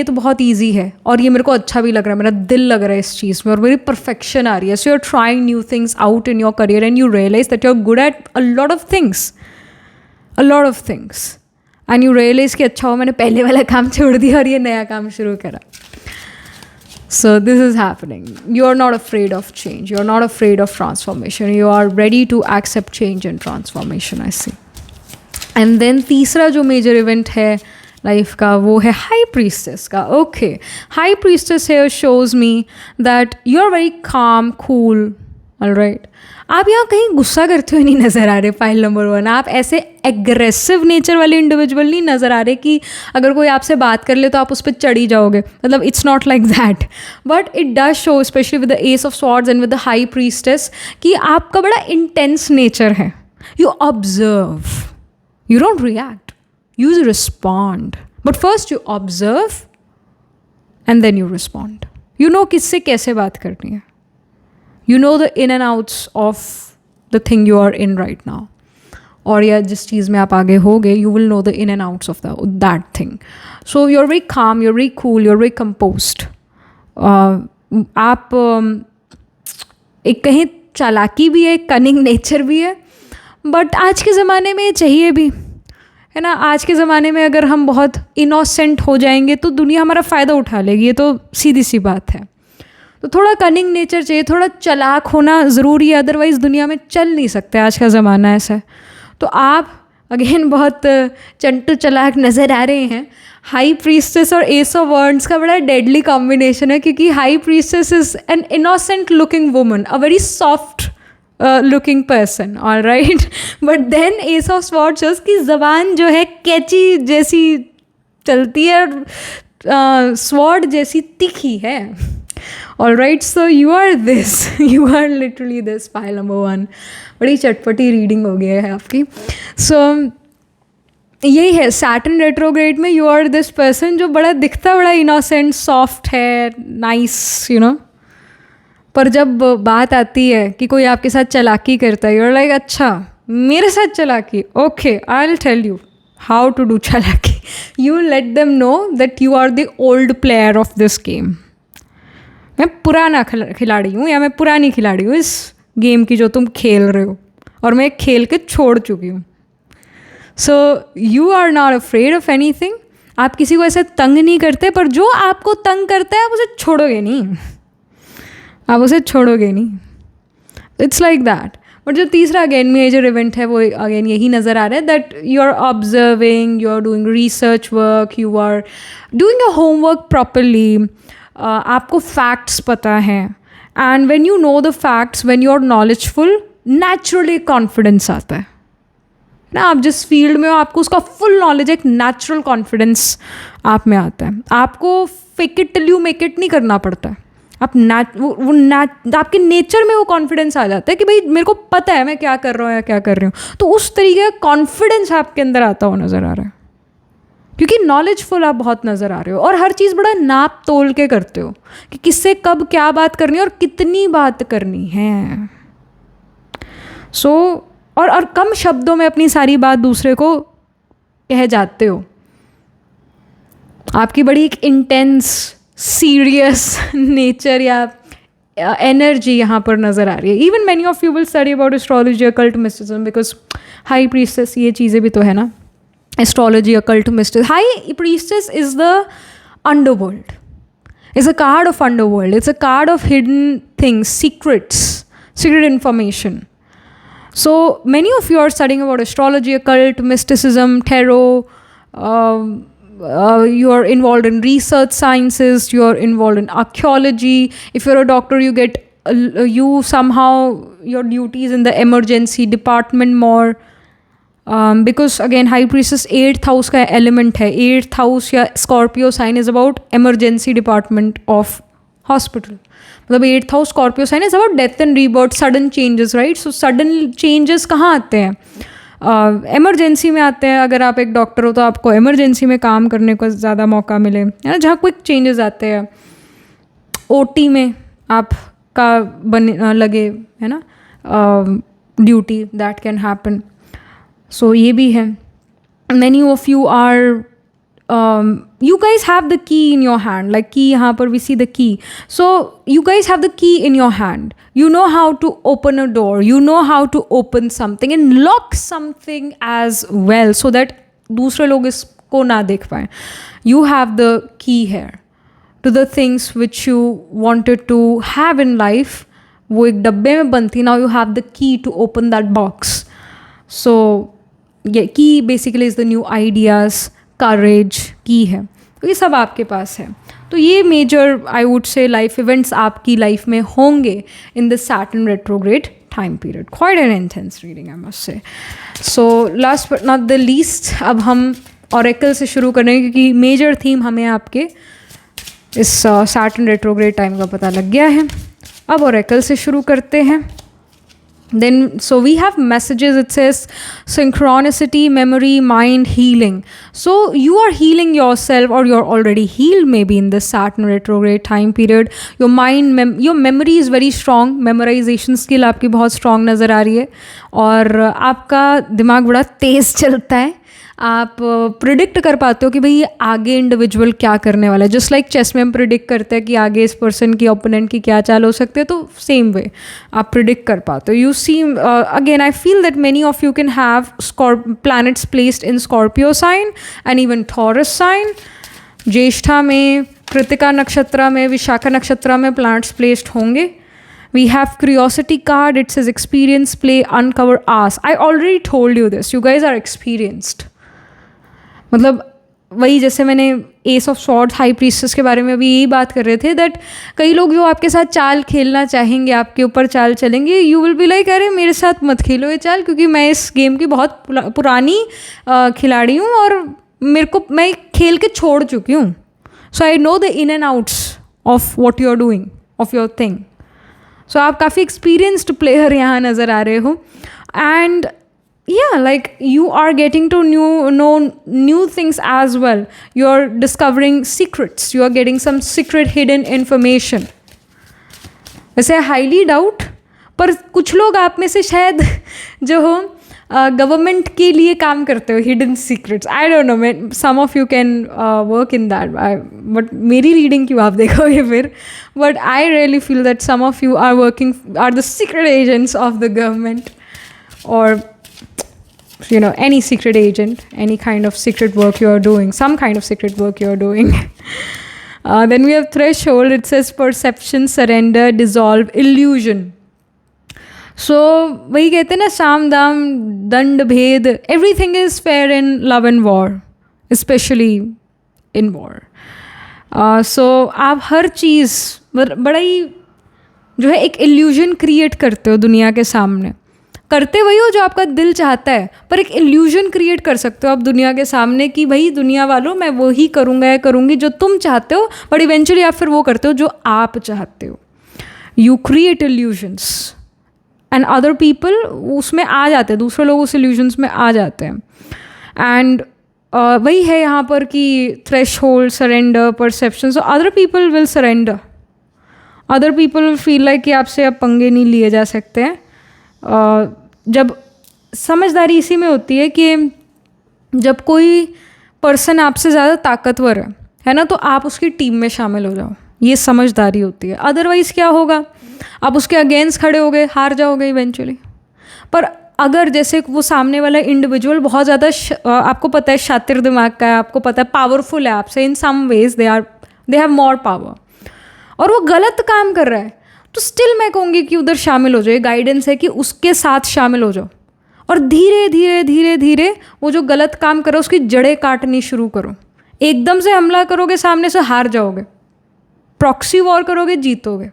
तो बहुत ईजी है, और ये मेरे को अच्छा भी लग रहा है, मेरा दिल लग रहा है इस चीज़ में, और मेरी परफेक्शन आ रही है। So you are trying new things out in your career and you realise that you are good at a lot of things, and you realise कि अच्छा हो मैंने पहले वाला काम छोड़ दिया और ये नया काम शुरू करा। So this is happening. You are not afraid of change. You are not afraid of transformation. You are ready to accept change and transformation, I see. And then तीसरा जो major event है लाइफ का वो है high priestess का। Okay, high priestess here shows me that you are very calm, cool, alright. आप यहाँ कहीं गुस्सा करते हुए नहीं नज़र आ रहे। फाइल नंबर 1, आप ऐसे एग्रेसिव नेचर वाले इंडिविजुअल नहीं नज़र आ रहे कि अगर कोई आपसे बात कर ले तो आप उस पर चढ़ ही जाओगे। मतलब it's not like that, but it does show specially with the S of swords and with the high priestess कि आपका बड़ा इंटेंस नेचर है। You observe, you don't react, you respond. But first you observe and then you respond. You know किससे कैसे बात करनी है. You know the in and outs of the thing you are in right now. और या जिस चीज़ में आप आगे होगे, you will know the in and outs of that thing. So you're very calm, you're very cool, you're very composed. आप एक कहीं चालाकी भी है, कनिंग नेचर भी है, बट आज के ज़माने में चाहिए भी, है ना। आज के ज़माने में अगर हम बहुत इनोसेंट हो जाएंगे तो दुनिया हमारा फ़ायदा उठा लेगी, ये तो सीधी सी बात है। तो थोड़ा कनिंग नेचर चाहिए, थोड़ा चालाक होना ज़रूरी है, अदरवाइज़ दुनिया में चल नहीं सकते। आज का ज़माना ऐसा है। तो आप अगेन बहुत चंटू चालाक नज़र आ रहे हैं। हाई प्रीस्टेस और एस ऑफ वर्ड्स का बड़ा डेडली कॉम्बिनेशन है, क्योंकि high priestess is an innocent looking woman, a very soft looking person, all right. But then ace of swords shows की ज़बान जो है कैची जैसी चलती है, स्वॉर्ड जैसी तिखी है, all right. So you are this, you are literally this. Pile number 1 बड़ी चटपटी रीडिंग हो गई है आपकी। सो यही है सैटर्न रेट्रोग्रेड में, यू आर दिस पर्सन जो बड़ा दिखता बड़ा इनोसेंट सॉफ्ट है, नाइस, यू नो। पर जब बात आती है कि कोई आपके साथ चालाकी करता है, यू आर लाइक अच्छा मेरे साथ चालाकी, okay I will tell you how to do चालाकी। You let them know that you are the old player of this game. मैं पुराना खिलाड़ी हूँ या मैं पुरानी खिलाड़ी हूँ इस गेम की जो तुम खेल रहे हो, और मैं खेल के छोड़ चुकी हूँ। So you are not afraid of anything. आप किसी को ऐसे तंग नहीं करते, पर जो आपको तंग करता है आप उसे छोड़ोगे नहीं, आप उसे छोड़ोगे नहीं। It's like that. बट जो तीसरा अगेन मेजर इवेंट है वो अगेन यही नज़र आ रहा है that you are observing, you are doing research work, you are doing your homework properly. आपको फैक्ट्स पता हैं, and when you know the facts, when you are knowledgeful, naturally confidence आता है ना। आप जिस फील्ड में हो आपको उसका फुल नॉलेज, एक नेचुरल कॉन्फिडेंस आप में आता है। आपको fake it till you make it नहीं करना पड़ता है। आप आपके नेचर में वो कॉन्फिडेंस आ जाता है कि भाई मेरे को पता है मैं क्या कर रहा हूँ या क्या कर रही हूँ। तो उस तरीके का कॉन्फिडेंस आपके अंदर आता हुआ नज़र आ रहा है। क्योंकि नॉलेजफुल आप बहुत नज़र आ रहे हो और हर चीज़ बड़ा नाप तोल के करते हो कि किससे कब क्या बात करनी है और कितनी बात करनी है। सो और कम शब्दों में अपनी सारी बात दूसरे को कह जाते हो। आपकी बड़ी एक इंटेंस सीरियस नेचर या एनर्जी यहाँ पर नज़र आ रही है। Even many of you will study about astrology, occult mysticism, because high priestess ये चीज़ें भी तो है ना, astrology, occult mysticism. High priestess is the underworld, is a card of underworld, it's a card of hidden things, secret information. So many of you are studying about astrology, occult, mysticism, tarot. You are involved in research sciences. You are involved in archaeology. If you're a doctor, you get you somehow your duties in the emergency department more. Because again, high priestess 8th house का element है. 8th house या Scorpio sign is about emergency department of hospital. मतलब 8th house Scorpio sign is about death and rebirth, sudden changes, right? So sudden changes कहाँ आते हैं? Emergency में आते हैं। अगर आप एक डॉक्टर हो तो आपको एमरजेंसी में काम करने को ज़्यादा मौका मिले, है ना, जहाँ क्विक चेंजेस आते हैं। ओटी में आपका लगे, है ना, duty, that can happen. So ये भी है। Many of you are you guys have the key in your hand, like key यहाँ पर we see the key. So you guys have the key in your hand. You know how to open a door. You know how to open something and lock something as well, so that दूसरे लोग इसको ना देख पाएं. You have the key here to the things which you wanted to have in life. वो एक डब्बे में बंद थी. Now you have the key to open that box. So yeah, key basically is the new ideas. करेज की है, तो ये सब आपके पास है। तो ये major I would say life events आपकी लाइफ में होंगे in the Saturn retrograde time period. Quite an intense reading I must say. So last but not the least, अब हम ऑरेकल से शुरू करेंगे क्योंकि मेजर थीम हमें आपके इस सैटर्न रेट्रोग्रेड टाइम का पता लग गया है। अब ऑरेकल से शुरू करते हैं। Then so we have messages. It says synchronicity, memory, mind, healing. So you are healing yourself, or you're already healed maybe in this Saturn retrograde time period. Your mind, your memory is very strong. Memorization skill आपकी बहुत strong नज़र आ रही है और आपका दिमाग बड़ा तेज़ चलता है। आप प्रिडिक्ट कर पाते हो कि भाई ये आगे इंडिविजुअल क्या करने वाला है। जस्ट लाइक चेस में हम प्रिडिक्ट करते हैं कि आगे इस पर्सन की ओपोनेंट की क्या चाल हो सकती है, तो सेम वे आप प्रिडिक्ट कर पाते हो। You see again I feel that many of you can have planets placed in Scorpio sign and even Taurus sign. Jyeshtha में, कृतिका नक्षत्र में, विशाखा नक्षत्र में प्लैनेट्स प्लेस्ड होंगे। We have curiosity card. It says experience, play, uncover, ask. I already told you this. You guys are experienced. मतलब वही जैसे मैंने S of swords, high priestess के बारे में अभी यही बात कर रहे थे, दैट कई लोग जो आपके साथ चाल खेलना चाहेंगे, आपके ऊपर चाल चलेंगे, यू विल बी लाइक अरे मेरे साथ मत खेलो ये चाल, क्योंकि मैं इस गेम की बहुत पुरानी खिलाड़ी हूँ और मैं खेल के छोड़ चुकी हूँ। So I know the in and outs of what you are doing, of your thing. So आप काफ़ी एक्सपीरियंस्ड प्लेयर यहाँ नज़र आ रहे हो। And yeah, like you are getting to know new things as well. You are discovering secrets. You are getting some secret hidden information. वैसे highly doubt, पर कुछ लोग आप में से शायद जो हो गवर्नमेंट के लिए काम करते हो, hidden secrets. I don't know, some of you can work in that, but मेरी रीडिंग क्यों आप देखोगे फिर। But I really feel that some of you are working, are the secret agents of the government, और you know, any secret agent, any kind of secret work you are doing, some kind of secret work you are doing. Then we have threshold. It says perception, surrender, dissolve, illusion. So वही कहते हैं ना, साम दाम दंड भेद, everything is fair in love and war, especially in war. So आप हर चीज़ बड़ा ही जो है एक illusion create करते हो दुनिया के सामने। करते वही हो जो आपका दिल चाहता है, पर एक इल्यूजन क्रिएट कर सकते हो आप दुनिया के सामने कि भाई दुनिया वालों मैं वही करूँगा या करूँगी जो तुम चाहते हो, बट इवेंचुअली आप फिर वो करते हो जो आप चाहते हो। You create illusions and other people उसमें आ जाते हैं, दूसरे लोग उस इल्यूजन्स में आ जाते हैं। एंड वही है यहाँ पर कि threshold, surrender, perception. So other people will surrender, other people will feel like कि आपसे अब पंगे नहीं लिए जा सकते हैं. जब समझदारी इसी में होती है कि जब कोई पर्सन आपसे ज़्यादा ताकतवर है ना, तो आप उसकी टीम में शामिल हो जाओ. ये समझदारी होती है. अदरवाइज़ क्या होगा, आप उसके अगेंस्ट खड़े हो गए, हार जाओगे इवेंचुअली. पर अगर जैसे वो सामने वाला इंडिविजुअल बहुत ज़्यादा आपको पता है शातिर दिमाग का है, आपको पता है पावरफुल है आपसे, in some ways they have more power, और वो गलत काम कर रहा है, तो स्टिल मैं कहूँगी कि उधर शामिल हो जाओ. ये गाइडेंस है कि उसके साथ शामिल हो जाओ और धीरे धीरे धीरे धीरे वो जो गलत काम करो उसकी जड़ें काटनी शुरू करो. एकदम से हमला करोगे सामने से, हार जाओगे. प्रॉक्सी वॉर करोगे, जीतोगे.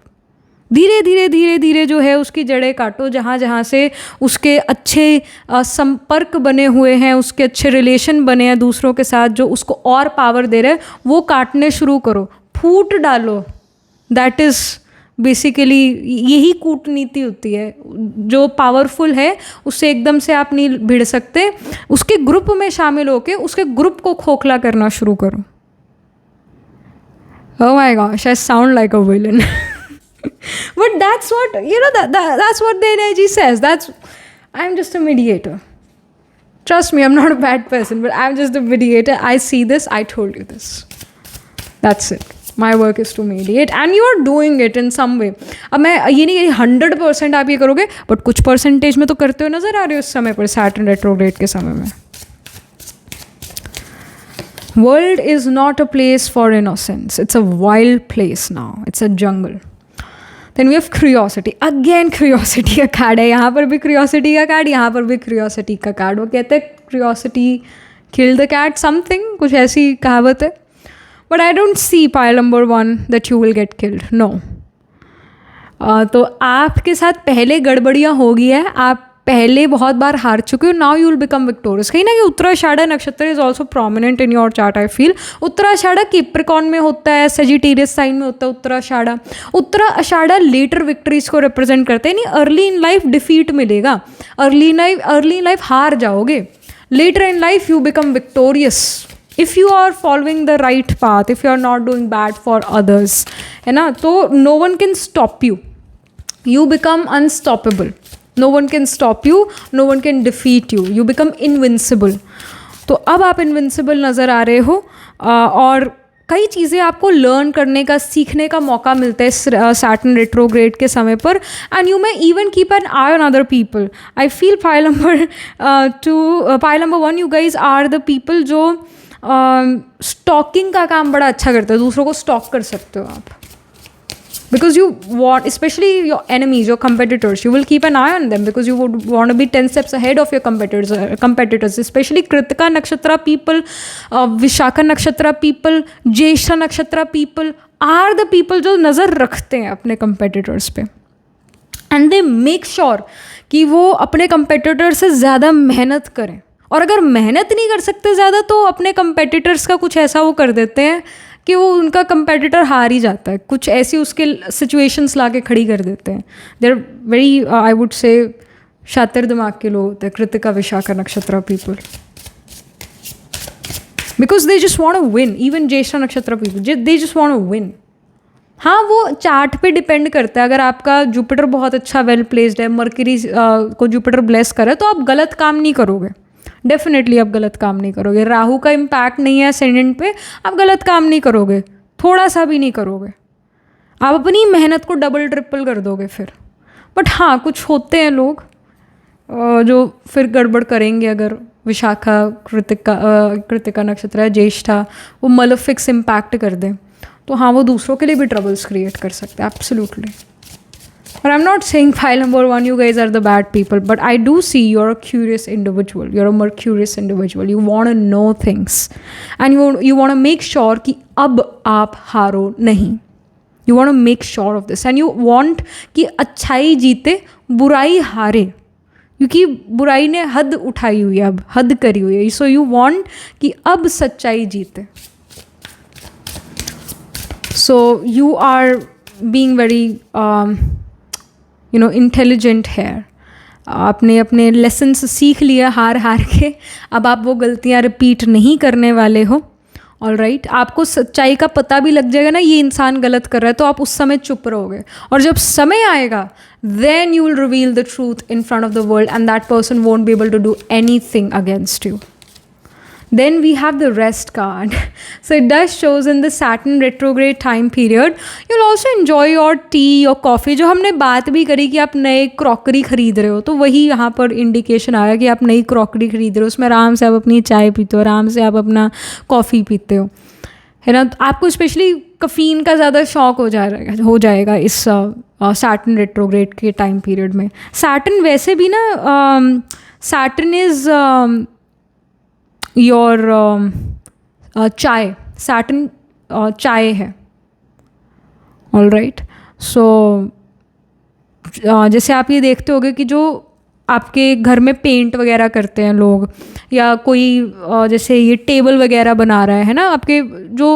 धीरे धीरे धीरे धीरे जो है उसकी जड़ें काटो. जहाँ जहाँ से उसके अच्छे संपर्क बने हुए हैं, उसके अच्छे रिलेशन बने हैं दूसरों के साथ जो उसको और पावर दे रहे हैं, वो काटने शुरू करो, फूट डालो. दैट इज़ बेसिकली, यही कूटनीति होती है. जो पावरफुल है उससे एकदम से आप नहीं भिड़ सकते. उसके ग्रुप में शामिल होके उसके ग्रुप को खोखला करना शुरू करो. Oh my gosh, I sound like a villain. But that's what, you know, that's what the energy says. I'm just a mediator. Trust me, I'm not a bad person, but I'm just a mediator. I see this, I told you this. That's it. My work is to mediate and you are doing it in some way. अब मैं ये नहीं 100% आप ये करोगे, but कुछ percentage में तो करते हो नजर आ रहे हो इस समय पर, सैटर्न रेट्रोग्रेड के समय में. World is not a place for innocence. It's a wild place now. It's a jungle. Then we have curiosity. Again curiosity का कार्ड है. यहाँ पर भी curiosity का कार्ड, यहाँ पर भी curiosity का कार्ड. वो कहते हैं curiosity kill the cat something, कुछ ऐसी कहावत है. But I don't see pile number 1 that you will get killed. No. तो आपके साथ पहले गड़बड़ियाँ हो गई है, आप पहले बहुत बार हार चुके हो. Now you will become victorious. कहीं ना कि Uttarashadha nakshatra is also prominent in your chart. I feel Uttarashadha Capricorn में होता है, सेजिटेरियस साइन में होता है उत्तराषाढ़ा. उत्तराषाढ़ा लेटर विक्ट्रीज को रिप्रेजेंट करते हैं. नहीं, अर्ली इन लाइफ डिफीट मिलेगा, अर्ली इन लाइफ हार जाओगे. Later in life you become victorious if you are following the right path, if you are not doing bad for others, है ना. तो no one can stop you, you become unstoppable. No one can stop you, no one can defeat you. You become invincible. तो अब आप invincible नज़र आ रहे हो और कई चीज़ें आपको लर्न करने का, सीखने का मौका मिलता है सैटर्न रेट्रोग्रेड के समय पर. And you may even keep an eye on other people. I feel pile number 1 you guys are the people जो स्टॉकिंग का काम बड़ा अच्छा करते हैं. दूसरों को स्टॉक कर सकते हो आप. Because you want, especially your enemies, your competitors, you will keep an eye on them because you would want to be 10 steps ahead of your competitors. Especially Kritika Nakshatra people, Vishakha Nakshatra people, Jyeshtha Nakshatra people are the people जो नज़र रखते हैं अपने competitors पे. And they make sure कि वो अपने competitor से ज़्यादा मेहनत करें. और अगर मेहनत नहीं कर सकते ज़्यादा तो अपने competitors का कुछ ऐसा वो कर देते हैं कि वो उनका कंपेटिटर हार ही जाता है. कुछ ऐसी उसके सिचुएशंस ला के खड़ी कर देते हैं. They are very, I would say, शातिर दिमाग के लोग होते हैं कृतिका विशाखा नक्षत्र people, because they just want to win. Even Jyeshtha नक्षत्र people, they just want to win. हाँ, वो चार्ट पे डिपेंड करता है. अगर आपका जुपिटर बहुत अच्छा वेल प्लेस्ड है, मर्करी को जुपिटर ब्लेस करे, तो आप गलत काम नहीं करोगे. डेफिनेटली आप गलत काम नहीं करोगे. राहु का इम्पैक्ट नहीं है असेंडेंट पे, आप गलत काम नहीं करोगे, थोड़ा सा भी नहीं करोगे. आप अपनी मेहनत को डबल ट्रिपल कर दोगे फिर. बट हाँ, कुछ होते हैं लोग जो फिर गड़बड़ करेंगे. अगर विशाखा कृतिका नक्षत्र है, ज्येष्ठा, वो मलेफिक्स इम्पैक्ट कर दें, तो हाँ, वो दूसरों के लिए भी ट्रबल्स क्रिएट कर सकते हैं. Absolutely. But I'm not saying file number 1 you guys are the bad people, but I do see you're a curious individual. You're a mercurious individual. You want to know things and you want to make sure कि अब आप हारो नहीं. You want to make sure of this and you want कि अच्छाई जीते, बुराई हारे, क्योंकि बुराई ने हद उठाई हुई है, अब हद करी हुई है. So you want कि अब सच्चाई जीते. So you are being very intelligent here, आपने अपने लेसन्स सीख लिया हार हार के, अब आप वो गलतियाँ रिपीट नहीं करने वाले हो। ऑल राइट, आपको सच्चाई का पता भी लग जाएगा ना ये इंसान गलत कर रहा है, तो आप उस समय चुप रहोगे, और जब समय आएगा then you will reveal the truth in front of the world and that person won't be able to do anything against you. Then we have the rest card. So it does shows in the Saturn retrograde time period. You'll also enjoy your tea or coffee. जो हमने बात भी करी कि आप नए crockery खरीद रहे हो, तो वही यहाँ पर इंडिकेशन आया कि आप नई क्रॉकरी खरीद रहे हो, उसमें आराम से आप अपनी चाय पीते हो, आराम से आप अपना कॉफ़ी पीते हो, है ना. तो आपको स्पेशली कफ़ीन का ज़्यादा शौक हो जाएगा इस सैटर्न रेट्रोग्रेड के टाइम पीरियड में. सैटर्न वैसे भी ना, सैटर्न इज़ योर चाय, सैटर्न चाय है. ऑल राइट, सो जैसे आप ये देखते होगे कि जो आपके घर में पेंट वगैरह करते हैं लोग, या कोई जैसे ये टेबल वगैरह बना रहा है ना, आपके जो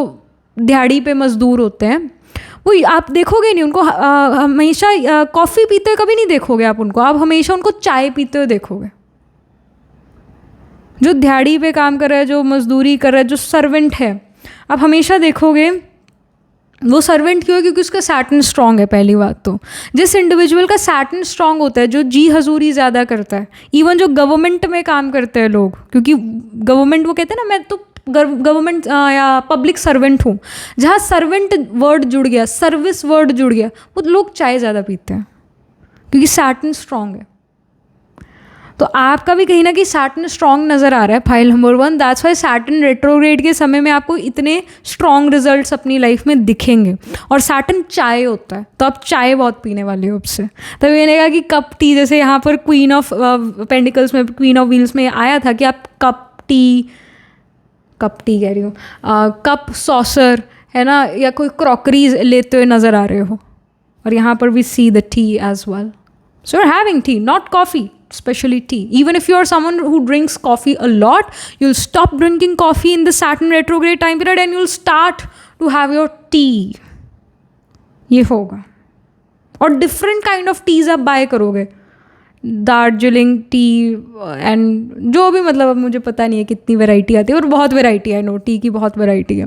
दिहाड़ी पे मज़दूर होते हैं, वो आप देखोगे नहीं उनको हमेशा कॉफ़ी पीते कभी नहीं देखोगे आप उनको, आप हमेशा उनको चाय पीते हुए देखोगे. जो दिहाड़ी पे काम कर रहा है, जो मजदूरी कर रहा है, जो सर्वेंट है, आप हमेशा देखोगे वो सर्वेंट क्यों है, क्योंकि उसका सैटर्न स्ट्रॉन्ग है. पहली बात तो जिस इंडिविजुअल का सैटर्न स्ट्रॉन्ग होता है, जो जी हजूरी ज़्यादा करता है, इवन जो गवर्नमेंट में काम करते हैं लोग, क्योंकि गवर्नमेंट वो कहते हैं ना, मैं तो गवर्नमेंट या पब्लिक सर्वेंट हूँ, जहाँ सर्वेंट वर्ड जुड़ गया, सर्विस वर्ड जुड़ गया, वो लोग चाय ज़्यादा पीते हैं क्योंकि सैटर्न स्ट्रॉन्ग है. तो आपका भी कहीं ना कहीं सैटर्न स्ट्रॉन्ग नज़र आ रहा है, file number 1. That's why Saturn retrograde के समय में आपको इतने स्ट्रॉन्ग रिजल्ट्स अपनी लाइफ में दिखेंगे. और सैटर्न चाय होता है, तो आप चाय बहुत पीने वाले हो उससे. तब मैंने कहा कि कप टी, जैसे यहाँ पर क्वीन ऑफ पेंडिकल्स में, क्वीन ऑफ व्हील्स में आया था कि आप कप टी कह रही हूँ, कप सॉसर है ना, या कोई क्रॉकरीज लेते हुए नज़र आ रहे हो. और यहाँ पर we see the tea as well. So you are having tea, not coffee, especially tea. Even if you are someone who drinks coffee a lot, you'll stop drinking coffee in the Saturn retrograde time period and you'll start to have your tea. ये होगा. और different kind of teas आप buy करोगे, Darjeeling T and जो भी, मतलब अब मुझे पता नहीं है कितनी वैरायटी आती है, और बहुत वैरायटी है, नो टी की बहुत वैरायटी है.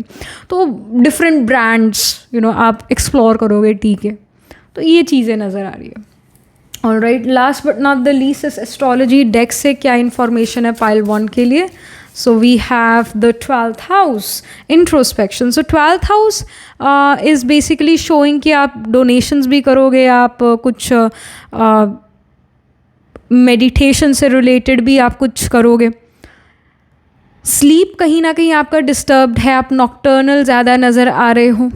तो डिफरेंट ब्रांड्स आप एक्सप्लोर करोगे टी के. तो ये चीज़ें नज़र आ रही है. All right, last but not the least इस एस्ट्रोलॉजी डेक से क्या इन्फॉर्मेशन है पाइल 1 के लिए. So we have the 12th house introspection. So 12th house is basically showing कि आप डोनेशंस भी करोगे, आप कुछ मेडिटेशन से रिलेटेड भी आप कुछ करोगे. स्लीप कहीं ना कहीं आपका डिस्टर्ब्ड है, आप नॉक्टर्नल ज़्यादा नज़र आ रहे हो,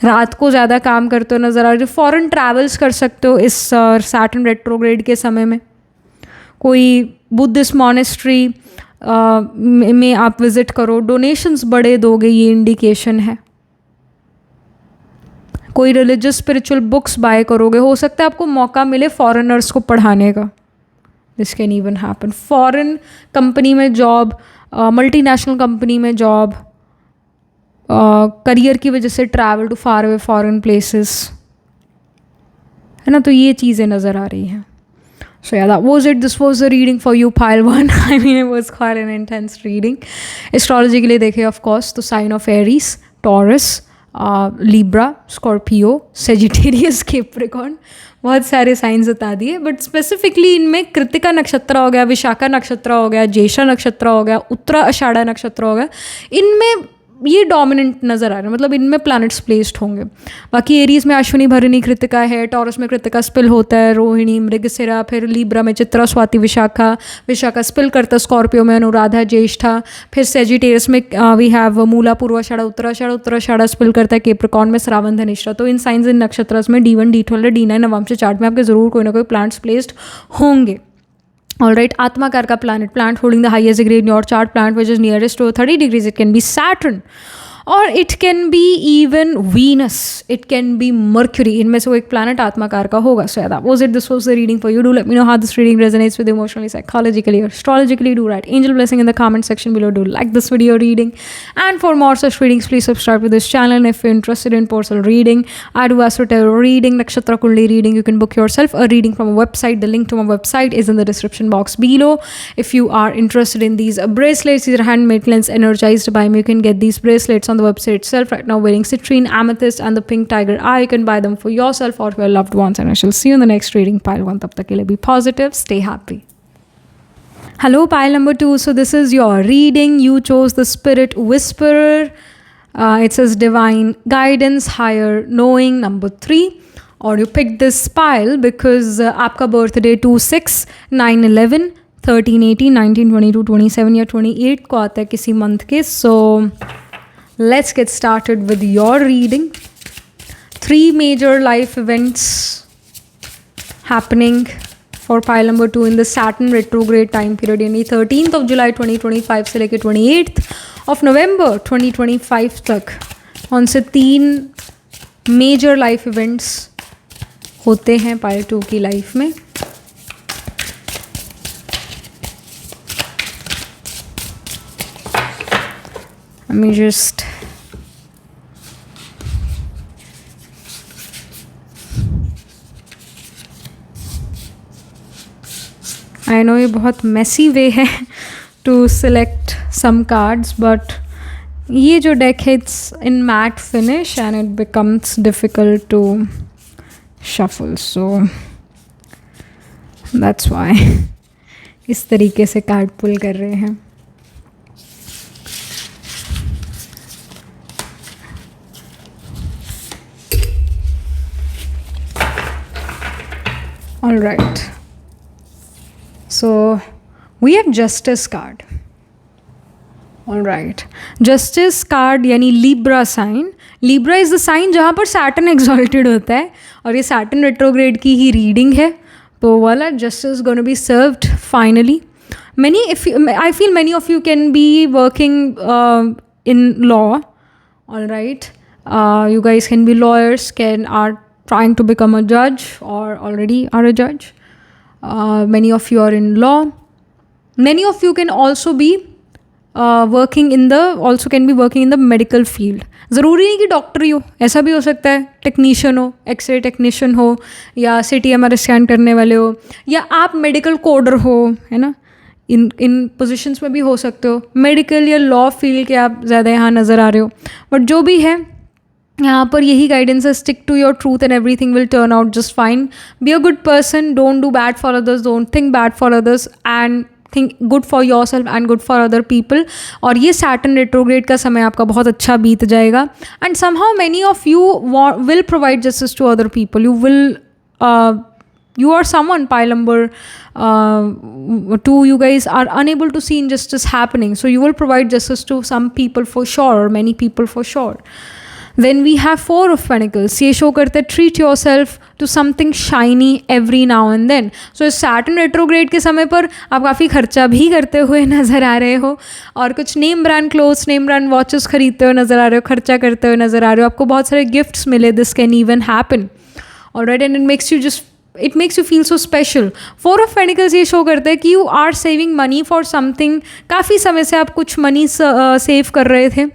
रात को ज़्यादा काम करते हो नज़र आ रहे हो. फॉरेन ट्रैवल्स कर सकते हो इस सैटर्न रेट्रोग्रेड के समय में. कोई बुद्धिस्ट मॉनेस्ट्री में आप विज़िट करो, डोनेशंस बड़े दोगे, ये इंडिकेशन है. कोई रिलीजियस स्पिरिचुअल बुक्स बाय करोगे, हो सकता है आपको मौका मिले फॉरेनर्स को पढ़ाने का. This can even happen. Foreign company में जॉब, मल्टीनेशनल कंपनी में जॉब, करियर की वजह से travel to far away foreign places, है ना. तो ये चीज़ें नज़र आ रही हैं. So yeah that was it. This was the reading for you pile 1. I mean it was quite an intense reading. Astrology के लिए देखें ऑफ कोर्स तो sign of Aries, Taurus, Libra, Scorpio, Sagittarius, Capricorn, बहुत सारे science बता दिए. But specifically इनमें कृतिका नक्षत्र हो गया, विशाखा नक्षत्र हो गया, ज्येष्ठा नक्षत्र हो गया, उत्तरा आषाढ़ा नक्षत्र हो गया, इनमें ये डोमिनेंट नज़र आ रहा है, मतलब इनमें प्लैनेट्स प्लेस्ड होंगे. बाकी एरीज में अश्विनी भरणी कृतिका है, टॉरस में कृतिका स्पिल होता है, रोहिणी मृगशिरा, फिर लिब्रा में चित्रा स्वाति विशाखा, विशाखा स्पिल करता है, स्कॉर्पियो में अनुराधा ज्येष्ठा, फिर सेजिटेरियस में we have Moola Purvashadha, Uttarashadha spill करता है, कैप्रिकॉर्न में श्रावण धनिष्ठा. तो इन साइंस इन नक्षत्रस में D1, D12, D9 नवंश चार्ट में आपके ज़रूर कोई ना कोई प्लैनेट्स प्लेस्ड होंगे. All right, आत्माकार का planet holding the highest degree in your chart, planet which is nearest to 30 degrees, it can be Saturn. और it can be even Venus, it can B mercury, इनमें से वो एक planet आत्माकार का होगा. So that was it, this was the reading for you. Do let me know how this reading resonates with you emotionally, psychologically or astrologically. Do write angel blessing in the comment section below. Do like this video reading, and for more such readings please subscribe to this channel. And if you're interested in personal reading, I do astro tarot reading, nakshatra kundli reading. You can book yourself a reading from a website. The link to my website is in the description box below. If you are interested in these bracelets, these are handmade cleansed energized by me. You can get these bracelets on the website itself. Right now wearing citrine, amethyst and the pink tiger eye. You can buy them for yourself or your loved ones, and I shall see you in the next reading. Pile 1, tab tak ke liye be positive, stay happy. Hello pile number 2. So this is your reading. You chose the Spirit Whisperer. It says divine guidance, higher knowing, number 3. Or you picked this pile because आपका birthday 2/6, 9/11, 13, 18, 19, 22, 27 या 28 को आता है किसी month के. So let's get started with your reading. 3 major life events happening for pile number 2 in the Saturn retrograde time period, यानी 13th of July 2025 से लेकर 28th of November 2025 तक. कौन से 3 major life events होते हैं पाइल 2 की लाइफ में. Let me just I know ये बहुत messy way है to select some cards, but ये जो deck है it's in matte finish and it becomes difficult to shuffle, so that's why इस तरीके से कार्ड पुल कर रहे हैं. All right, so we have Justice card. All right, Justice card यानी Libra sign. Libra is the sign जहाँ पर Saturn exalted होता है, और ये Saturn retrograde की ही reading है. तो वाला Justice is going to be served finally. I feel many of you can be working in law. All right, you guys can be lawyers, are trying to become a judge or already are a judge. Many of you are in law. Many of you can also be working in the medical field. ज़रूरी नहीं कि doctor ही हो, ऐसा भी हो सकता है technician हो, एक्सरे टेक्नीशियन हो, या सिटी MRI स्कैन करने वाले हो, या आप मेडिकल कोडर हो, है ना. इन पोजीशंस में भी हो सकते हो. मेडिकल या लॉ फील्ड के आप ज़्यादा यहाँ नज़र आ रहे हो, बट जो भी है यहाँ पर यही गाइडेंस है. Stick to your truth and everything will turn out just fine. Be a good person, don't do bad for others, don't think bad for others, and think good for your self and good for other people. और ये Saturn retrograde का समय आपका बहुत अच्छा बीत जाएगा. And somehow many of you will provide justice to other people. You are someone, pile number 2, you guys are unable to see injustice happening, so you will provide justice to some people for sure, or many people for sure. Then we have 4 of Pentacles. ये show करते हैं treat yourself to something shiny every now and then. So Saturn retrograde के समय पर आप काफ़ी खर्चा भी करते हुए नज़र आ रहे हो, और कुछ name brand clothes, name brand watches खरीदते हुए नज़र आ रहे हो, खर्चा करते हुए नज़र आ रहे हो. आपको बहुत सारे गिफ्ट्स मिले. This can even happen. Alright, and it makes you feel so special. 4 of Pentacles ये शो करता है कि you are saving money for something. काफ़ी समय से आप कुछ मनी सेव कर रहे थे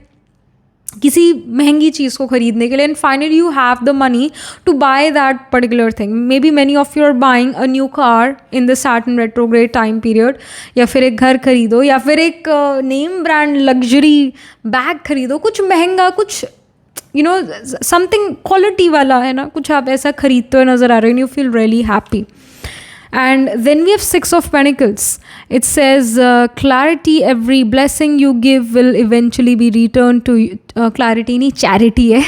किसी महंगी चीज़ को खरीदने के लिए, and finally you have the money to buy that particular thing. May be many of you are buying a new car in the Saturn retrograde time period, या फिर एक घर खरीदो, या फिर एक नेम ब्रांड लग्जरी बैग खरीदो, कुछ महंगा, कुछ समथिंग क्वालिटी वाला, है ना, कुछ आप ऐसा खरीदते हुए नज़र आ रहे हो. You feel really happy. And then we have 6 of Pentacles. It says clarity, every blessing you give will eventually be returned to you. Clarity नहीं, charity है.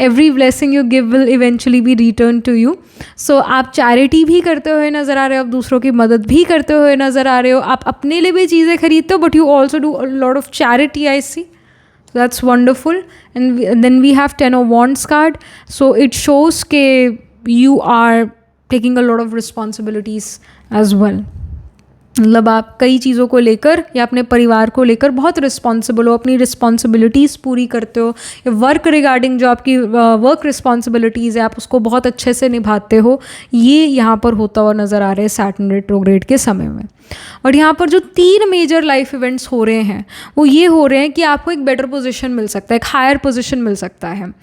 Every blessing you give will eventually be returned to you. So आप charity भी करते हुए नज़र आ रहे हो, आप दूसरों की मदद भी करते हुए नज़र आ रहे हो, आप अपने लिए भी चीज़ें खरीदते हो, but you also do a lot of charity, I see. So that's wonderful. And then we have 10 of Wands card. So it shows that you are taking a lot of responsibilities as well. मतलब आप कई चीज़ों को लेकर या अपने परिवार को लेकर बहुत रिस्पॉन्सिबल हो, अपनी रिस्पॉन्सिबिलिटीज़ पूरी करते हो, या वर्क रिगार्डिंग जो आपकी वर्क रिस्पॉन्सिबिलिटीज़ है आप उसको बहुत अच्छे से निभाते हो, ये यहाँ पर होता हुआ नज़र आ रहा है सैटर्न रेट्रोग्रेड के समय में। और यहाँ पर जो 3 मेजर लाइफ इवेंट्स हो रहे हैं वो ये हो रहे हैं कि आपको एक बेटर पोजीशन मिल सकता है, एक हायर पोजीशन मिल सकता है।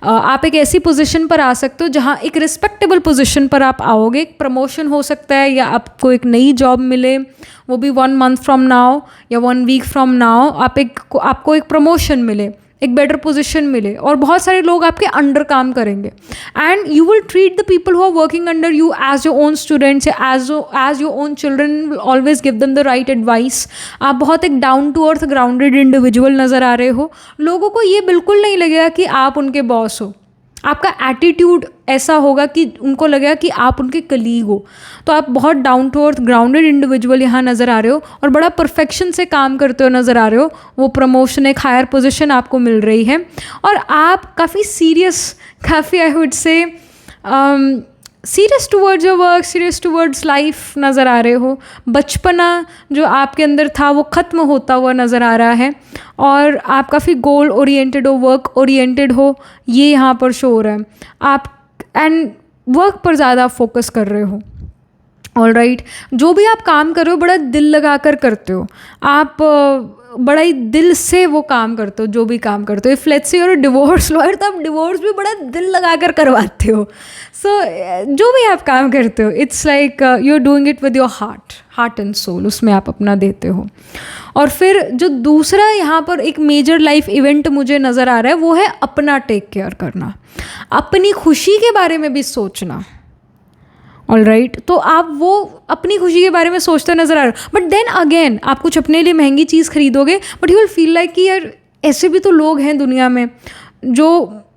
आप एक ऐसी पोजीशन पर आ सकते हो जहाँ एक रिस्पेक्टेबल पोजीशन पर आप आओगे, एक प्रमोशन हो सकता है या आपको एक नई जॉब मिले, वो भी 1 मंथ फ्रॉम नाउ या 1 वीक फ्रॉम नाउ आपको एक प्रमोशन मिले, एक बेटर पोजीशन मिले, और बहुत सारे लोग आपके अंडर काम करेंगे and you will treat the people who are working under you as your own students, as your own children, will always give them the right advice. आप बहुत एक down to earth grounded individual नज़र आ रहे हो, लोगों को ये बिल्कुल नहीं लगेगा कि आप उनके बॉस हो, आपका एटीट्यूड ऐसा होगा कि उनको लगेगा कि आप उनके कलीग हो। तो आप बहुत down to earth grounded individual यहाँ नज़र आ रहे हो और बड़ा परफेक्शन से काम करते हो नज़र आ रहे हो। वो प्रमोशन, एक हायर पोजीशन आपको मिल रही है और आप काफ़ी सीरियस, काफ़ी आई वुड से serious towards your work, serious towards life नज़र आ रहे हो। बचपना जो आपके अंदर था वो ख़त्म होता हुआ नज़र आ रहा है और आप काफ़ी गोल ओरिएंटेड हो, वर्क ओरिएंटेड हो, ये यहाँ पर शो हो रहा है। आप एंड वर्क पर ज़्यादा फोकस कर रहे हो। ऑल राइट, जो भी आप काम कर रहे हो बड़ा दिल लगा कर करते हो, आप बड़ा ही दिल से वो काम करते हो, जो भी काम करते हो। If let's say you're divorce lawyer तो आप डिवोर्स भी बड़ा दिल लगा कर करवाते हो। सो जो भी आप काम करते हो it's like you are doing it with your heart and soul, उसमें आप अपना देते हो। और फिर जो दूसरा यहाँ पर एक मेजर लाइफ इवेंट मुझे नज़र आ रहा है वो है अपना टेक केयर करना, अपनी खुशी के बारे में भी सोचना। ऑल राइट, तो आप वो अपनी खुशी के बारे में सोचते नज़र आ रहे हो, बट देन अगेन आप कुछ अपने लिए महंगी चीज़ खरीदोगे but you will feel like कि यार ऐसे भी तो लोग हैं दुनिया में जो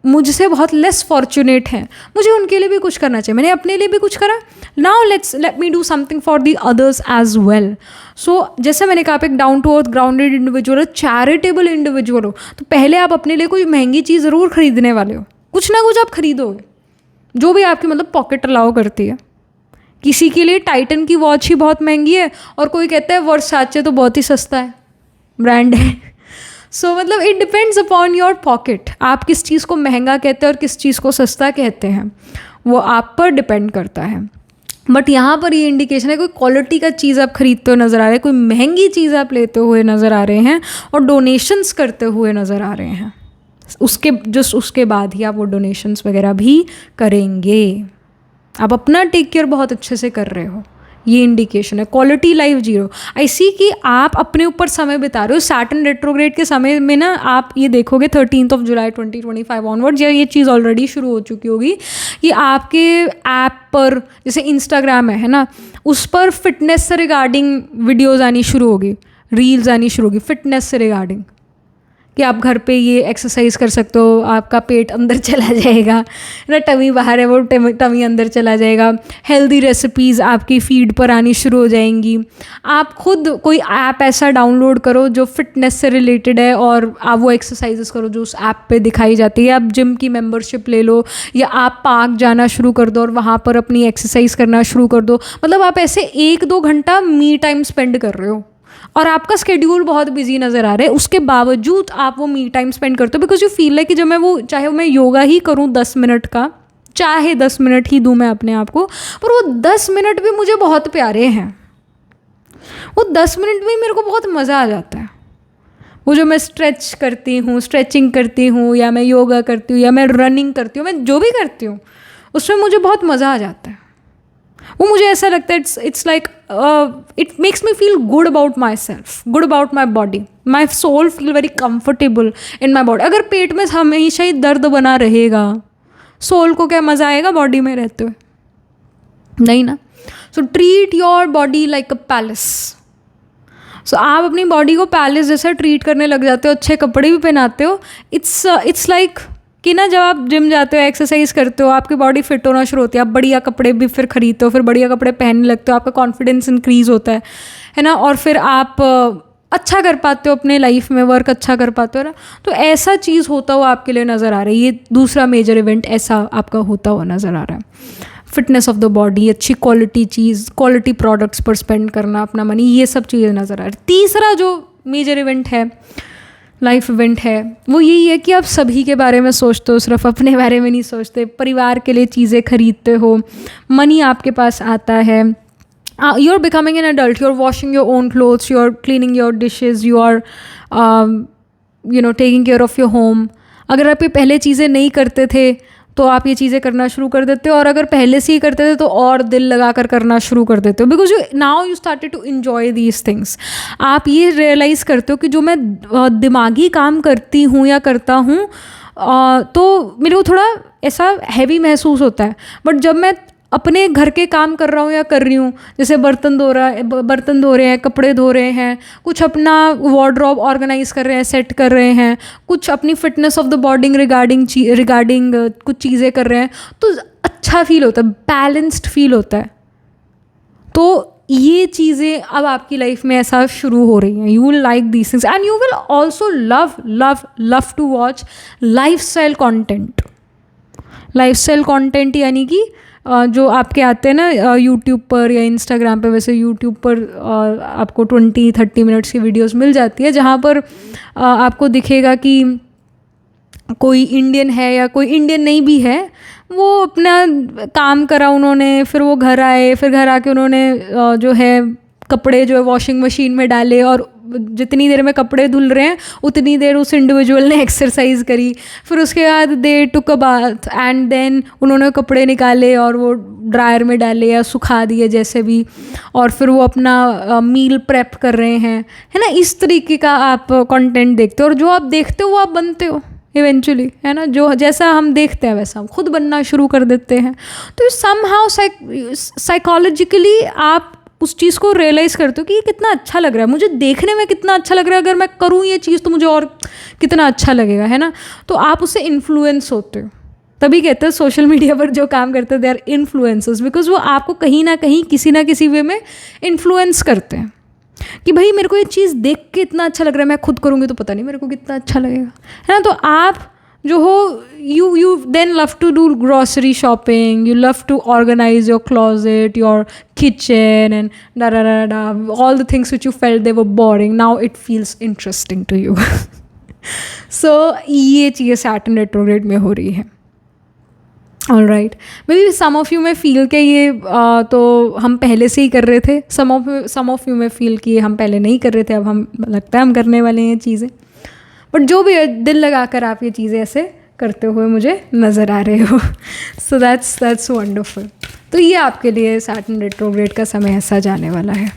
मुझसे बहुत लेस फॉर्चुनेट हैं, मुझे उनके लिए भी कुछ करना चाहिए, मैंने अपने लिए भी कुछ करा, now let me do something for the others as well. So जैसे मैंने कहा आप एक down to earth grounded individual हो, चैरिटेबल इंडिविजुअल हो, तो पहले आप अपने लिए कोई महंगी चीज़ ज़रूर खरीदने वाले हो, कुछ ना कुछ आप खरीदोगे जो भी आपकी मतलब पॉकेट अलाउ करती है। किसी के लिए टाइटन की वॉच ही बहुत महंगी है और कोई कहता है वर्साचे तो बहुत ही सस्ता है, ब्रांड है। सो मतलब it depends upon your pocket, आप किस चीज़ को महंगा कहते हैं और किस चीज़ को सस्ता कहते हैं, वो आप पर डिपेंड करता है। बट यहाँ पर ये इंडिकेशन है कोई क्वालिटी का चीज़ आप खरीदते हुए नज़र आ रहे हैं, कोई महंगी चीज़ आप लेते हुए नज़र आ रहे हैं और डोनेशंस करते हुए नज़र आ रहे हैं। उसके बाद ही आप वो डोनेशंस वगैरह भी करेंगे। आप अपना टेक केयर बहुत अच्छे से कर रहे हो, ये इंडिकेशन है। क्वालिटी लाइफ जीरो, ऐसी कि आप अपने ऊपर समय बिता रहे हो। सैटर्न रेट्रोग्रेड के समय में ना आप ये देखोगे 13 जुलाई 2025 ऑनवर्ड्स, या ये चीज़ ऑलरेडी शुरू हो चुकी होगी कि आपके ऐप पर जैसे इंस्टाग्राम है ना, उस पर फिटनेस से रिगार्डिंग वीडियोज़ आनी शुरू होगी, रील्स आनी शुरू होगी फिटनेस से रिगार्डिंग, कि आप घर पे ये एक्सरसाइज कर सकते हो, आपका पेट अंदर चला जाएगा ना, टमी बाहर है वो टमी अंदर चला जाएगा। हेल्दी रेसिपीज़ आपकी फीड पर आनी शुरू हो जाएंगी। आप खुद कोई ऐप ऐसा डाउनलोड करो जो फिटनेस से रिलेटेड है और आप वो एक्सरसाइजेस करो जो उस ऐप पे दिखाई जाती है। आप जिम की मेंबरशिप ले लो या आप पार्क जाना शुरू कर दो और वहाँ पर अपनी एक्सरसाइज करना शुरू कर दो। मतलब आप ऐसे 1-2 घंटा मी टाइम स्पेंड कर रहे हो और आपका स्केड्यूल बहुत बिजी नज़र आ रहा है, उसके बावजूद आप वो मी टाइम स्पेंड करते हो बिकॉज यू फील है कि जब मैं वो चाहे मैं योगा ही करूँ 10 मिनट का, चाहे 10 मिनट ही दूँ मैं अपने आप को, पर वो 10 मिनट भी मुझे बहुत प्यारे हैं। वो 10 मिनट में मेरे को बहुत मज़ा आ जाता है। वो जो मैं स्ट्रेच करती हूँ, स्ट्रेचिंग करती हूँ, या मैं योगा करती हूँ, या मैं रनिंग करती हूँ, मैं जो भी करती हूँ उसमें मुझे बहुत मज़ा आ जाता है। वो मुझे ऐसा लगता है it's like it makes me feel good about my self, good about my body, my soul feel very comfortable in my body. अगर पेट में हमेशा ही दर्द बना रहेगा, सोल को क्या मज़ा आएगा बॉडी में रहते हुए? नहीं ना। So treat your body like a palace. So आप अपनी बॉडी को पैलेस जैसा ट्रीट करने लग जाते हो, अच्छे कपड़े भी पहनाते हो। इट्स लाइक कि ना जब आप जिम जाते हो, एक्सरसाइज करते हो, आपकी बॉडी फिट होना शुरू होती है, आप बढ़िया कपड़े भी फिर खरीदते हो, फिर बढ़िया कपड़े पहनने लगते हो, आपका कॉन्फिडेंस इंक्रीज़ होता है ना, और फिर आप अच्छा कर पाते हो अपने लाइफ में, वर्क अच्छा कर पाते हो ना। तो ऐसा चीज़ होता हुआ आपके लिए नज़र आ रहा है। ये दूसरा मेजर इवेंट ऐसा आपका होता हुआ नज़र आ रहा है। फिटनेस ऑफ द बॉडी, अच्छी क्वालिटी चीज़, क्वालिटी प्रोडक्ट्स पर स्पेंड करना अपना मनी, ये सब चीज़ें नज़र आ रही। तीसरा जो मेजर इवेंट है, लाइफ इवेंट है, वो यही है कि आप सभी के बारे में सोचते हो, सिर्फ अपने बारे में नहीं सोचते। परिवार के लिए चीज़ें खरीदते हो, मनी आपके पास आता है, you are becoming an adult, you are washing your own clothes, you are cleaning your dishes, you are taking care of your home. अगर आप ये पहले चीज़ें नहीं करते थे तो आप ये चीज़ें करना शुरू कर देते हो, और अगर पहले से ही करते थे तो और दिल लगा कर करना शुरू कर देते हो, because now you started to enjoy these things. आप ये रियलाइज़ करते हो कि जो मैं दिमागी काम करती हूँ या करता हूँ तो मेरे को थोड़ा ऐसा हैवी महसूस होता है, बट जब मैं अपने घर के काम कर रहा हूँ या कर रही हूँ, जैसे बर्तन धो रहे हैं, कपड़े धो रहे हैं, कुछ अपना वार्डरोब ऑर्गेनाइज कर रहे हैं, सेट कर रहे हैं, कुछ अपनी fitness of the body regarding कुछ चीज़ें कर रहे हैं, तो अच्छा फील होता है, बैलेंस्ड फील होता है। तो ये चीज़ें अब आपकी लाइफ में ऐसा शुरू हो रही हैं। You will like these things and you will also love to watch lifestyle content, यानी कि जो आपके आते हैं ना यूट्यूब पर या इंस्टाग्राम पे। वैसे यूट्यूब पर आपको 20-30 मिनट्स की वीडियोस मिल जाती है, जहाँ पर आपको दिखेगा कि कोई इंडियन है या कोई इंडियन नहीं भी है, वो अपना काम करा उन्होंने, फिर वो घर आए, फिर घर आके उन्होंने जो है कपड़े जो है वॉशिंग मशीन में डाले, और जितनी देर में कपड़े धुल रहे हैं उतनी देर उस इंडिविजुअल ने एक्सरसाइज करी, फिर उसके बाद दे टुक अ बाथ एंड देन उन्होंने कपड़े निकाले और वो ड्रायर में डाले या सुखा दिए जैसे भी, और फिर वो अपना मील प्रेप कर रहे हैं, है ना। इस तरीके का आप कंटेंट देखते हो, और जो आप देखते हो वो आप बनते हो इवेंचुअली, है ना। जो जैसा हम देखते हैं वैसा हम खुद बनना शुरू कर देते हैं। तो समहाउ साइकोलॉजिकली आप उस चीज़ को रियलाइज़ करते हो कि ये कितना अच्छा लग रहा है, मुझे देखने में कितना अच्छा लग रहा है, अगर मैं करूँ ये चीज़ तो मुझे और कितना अच्छा लगेगा, है ना। तो आप उससे इन्फ्लुएंस होते हो। तभी कहते हैं सोशल मीडिया पर जो काम करते हैं दे आर इन्फ्लुएंसर्स, बिकॉज वो आपको कहीं ना कहीं किसी ना किसी वे में इन्फ्लुएंस करते हैं कि भाई मेरे को ये चीज़ देख के इतना अच्छा लग रहा है, मैं खुद करूँगी तो पता नहीं मेरे को कितना अच्छा लगेगा, है ना। तो आप जो हो you then love to do grocery shopping, you love to organize your closet, your kitchen, and all the things which you felt they were boring, now it feels interesting to you. So ये चीज़ Saturn retrograde में हो रही है। All right, maybe some of you may feel कि ये तो हम पहले से ही कर रहे थे, some of you may feel कि हम पहले नहीं कर रहे थे, अब हम लगता है हम करने वाले हैं चीज़ें। बट जो भी है, दिल लगाकर आप ये चीज़ें ऐसे करते हुए मुझे नज़र आ रहे हो। So that's wonderful. तो ये आपके लिए सैटर्न रेट्रोग्रेड का समय ऐसा जाने वाला है।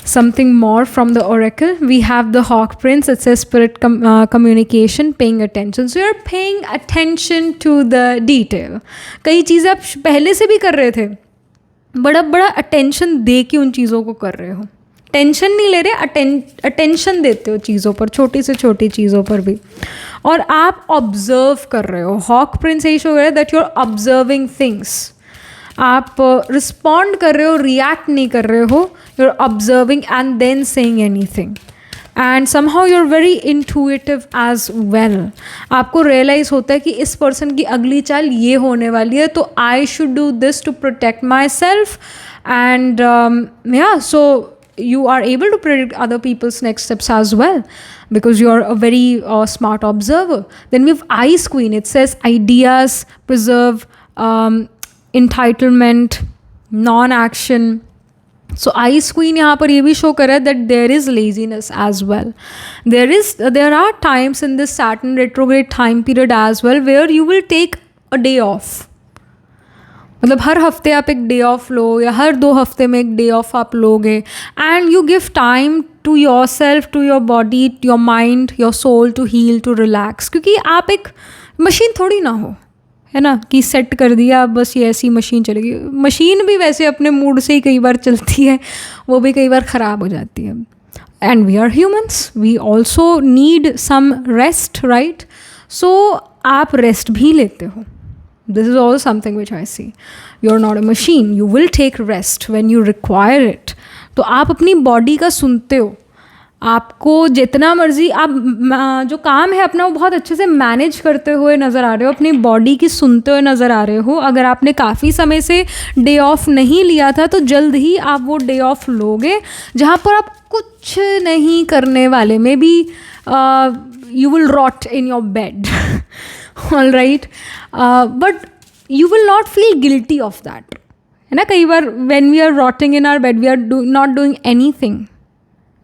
Something more from the oracle, we have the hawk prince, it's a spirit communication, paying attention. So you are paying attention to the detail. कई चीज़ें आप पहले से भी कर रहे थे, बड़ा अटेंशन दे के उन चीज़ों को कर रहे हो। टेंशन नहीं ले रहे, अटेंशन देते हो चीज़ों पर, छोटी से छोटी चीज़ों पर भी, और आप ऑब्जर्व कर रहे हो। हॉक प्रिंस यही शो कर रहा है that you are observing things. आप रिस्पॉन्ड कर रहे हो, रिएक्ट नहीं कर रहे हो, you are observing and then saying anything, and somehow you are very intuitive as well. आपको रियलाइज़ होता है कि इस पर्सन की अगली चाल ये होने वाली है, तो I should do this to protect my self, and so you are able to predict other people's next steps as well, because you are a very smart observer. Then we have Ice Queen. It says ideas, preserve, entitlement, non-action. So Ice Queen यहाँ पर ये भी show कर रहा है that there is laziness as well. There are times in this Saturn retrograde time period as well where you will take a day off. मतलब हर हफ्ते आप एक डे ऑफ लो, या हर 2 हफ्ते में एक डे ऑफ आप लोगे, and you give time to your self, to your body, your mind, your soul to heal, to relax. क्योंकि आप एक मशीन थोड़ी ना हो, है ना, कि सेट कर दिया बस ये ऐसी मशीन चलेगी। मशीन भी वैसे अपने मूड से ही कई बार चलती है, वो भी कई बार ख़राब हो जाती है। And we are humans, we also need some rest, right. So आप रेस्ट भी लेते हो। This is also something which I see. You're not a machine. You will take rest when you require it. तो आप अपनी body का सुनते हो, आपको जितना मर्जी आप जो काम है अपना वो बहुत अच्छे से मैनेज करते हुए नज़र आ रहे हो, अपनी बॉडी की सुनते हुए नज़र आ रहे हो। अगर आपने काफ़ी समय से डे ऑफ नहीं लिया था तो जल्द ही आप वो डे ऑफ लोगे, जहाँ पर आप कुछ नहीं करने वाले। May be you will rot in your bed, all right, but you will not feel guilty of that, है ना। कई बार when we are rotting in our bed we are not doing anything,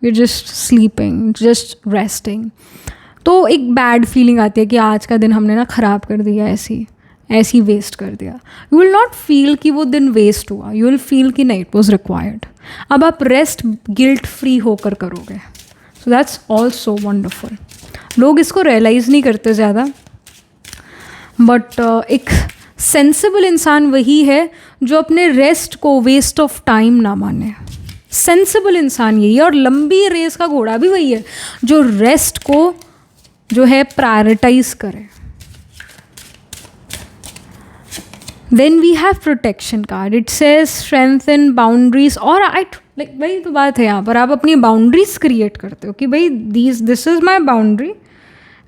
we are just sleeping, just resting. तो एक bad feeling आती है कि आज का दिन हमने ना ख़राब कर दिया, ऐसी वेस्ट कर दिया। यू विल नॉट फील कि वो दिन वेस्ट हुआ, यू विल फील कि नहीं, इट वॉज रिक्वायर्ड। अब आप रेस्ट गिल्ट फ्री होकर करोगे, सो दैट्स ऑल्सो वंडरफुल। लोग इसको रियलाइज़ नहीं करते ज़्यादा, बट एक सेंसिबल इंसान वही है जो अपने रेस्ट को वेस्ट ऑफ टाइम ना माने। सेंसिबल इंसान यही है, और लंबी रेस का घोड़ा भी वही है जो रेस्ट को जो है प्रायोरिटाइज करे। Then we have protection card, it says strengthen boundaries, और लाइक वही तो बात है, यहाँ पर आप अपनी बाउंड्रीज क्रिएट करते हो कि भाई this is my boundary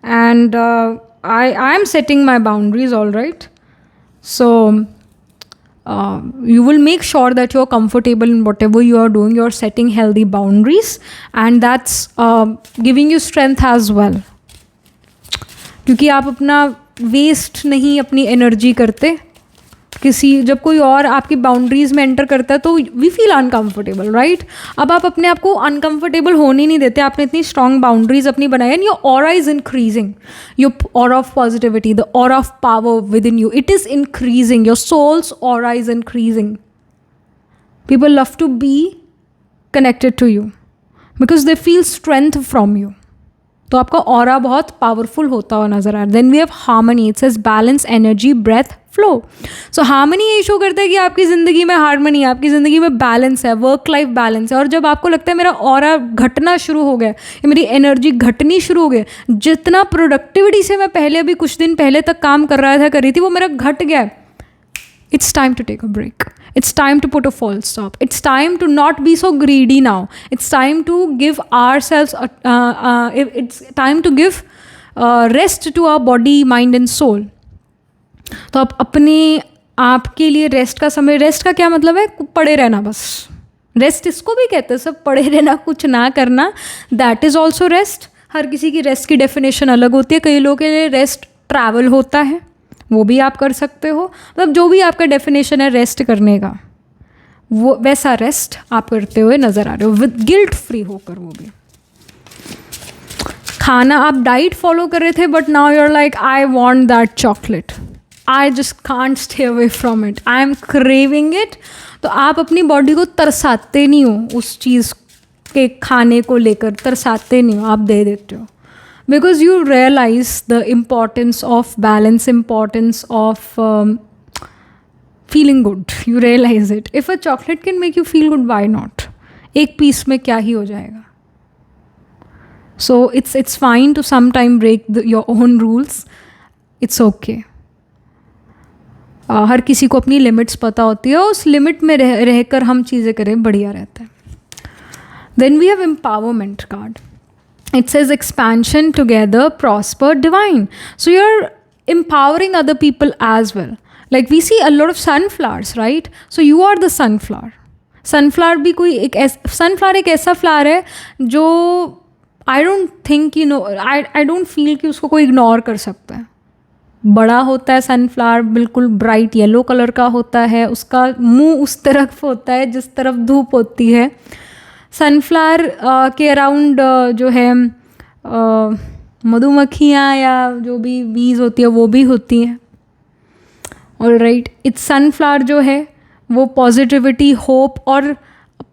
and I am setting my boundaries, all right. So you will make sure that you're comfortable in whatever you are doing. You're setting healthy boundaries, and that's giving you strength as well. क्योंकि आप अपना waste नहीं अपनी energy करते जब कोई और आपकी बाउंड्रीज में एंटर करता है तो वी फील अनकंफर्टेबल, राइट। अब आप अपने आप को अनकंफर्टेबल होने नहीं देते, आपने इतनी स्ट्रॉन्ग बाउंड्रीज अपनी बनाई, and your aura is increasing, your aura of positivity, the aura of power within you, it is increasing, your soul's aura is increasing. People love to be connected to you because they feel strength from you. तो आपका aura बहुत powerful होता हुआ नजर आ रहा है। Then we have harmony, it says balance, energy, breath, flow. So harmony ये शो करता है कि आपकी ज़िंदगी में हार्मनी है, आपकी ज़िंदगी में बैलेंस है, वर्क लाइफ बैलेंस है। और जब आपको लगता है मेरा ऑरा घटना शुरू हो गया या मेरी एनर्जी घटनी शुरू हो गई, जितना प्रोडक्टिविटी से मैं पहले अभी कुछ दिन पहले तक काम कर रहा था कर रही थी वो मेरा घट गया, it's time to take a break. It's time to put a full stop. It's time to not be so greedy now. It's time to give ourselves, it's time to give rest to our body, mind and soul. तो आप अपने आपके लिए rest का समय, rest का क्या मतलब है, पड़े रहना बस। रेस्ट इसको भी कहते हैं, सब पड़े रहना, कुछ ना करना, दैट इज़ ऑल्सो रेस्ट। हर किसी की रेस्ट की डेफिनेशन अलग होती है। कई लोगों के लिए रेस्ट ट्रैवल होता है, वो भी आप कर सकते हो। मतलब जो भी आपका डेफिनेशन है रेस्ट करने का, वो वैसा रेस्ट आप करते हुए नज़र आ रहे हो, विद गिल्ट फ्री होकर। वो भी खाना, आप डाइट फॉलो कर रहे थे but now you are like I want that chocolate, I just can't stay away from it, I am craving it. तो आप अपनी बॉडी को तरसाते नहीं हो, उस चीज़ के खाने को लेकर तरसाते नहीं हो, आप दे देते हो। Because you realize the importance of balance, importance of feeling good. You realize it. If a chocolate can make you feel good, why not? एक पीस में क्या ही हो जाएगा? So it's fine to sometime break your own rules. It's okay. हर किसी को अपनी limits पता होती है, उस लिमिट में रहकर हम चीज़ें करें, बढ़िया रहता है। Then we have empowerment card. It says expansion, together, prosper, divine. So you're empowering other people as well. Like we see a lot of sunflowers, right? So you are the sunflower. Sunflower भी कोई sunflower एक ऐसा flower है जो I don't think I don't feel कि उसको कोई ignore कर सकता है। बड़ा होता है सनफ्लावर, बिल्कुल ब्राइट येलो कलर का होता है, उसका मुंह उस तरफ होता है जिस तरफ धूप होती है। सनफ्लावर के अराउंड जो है मधुमक्खियाँ या जो भी बीज होती है वो भी होती हैं, ऑल राइट। इट्स सनफ्लावर जो है वो पॉजिटिविटी, होप और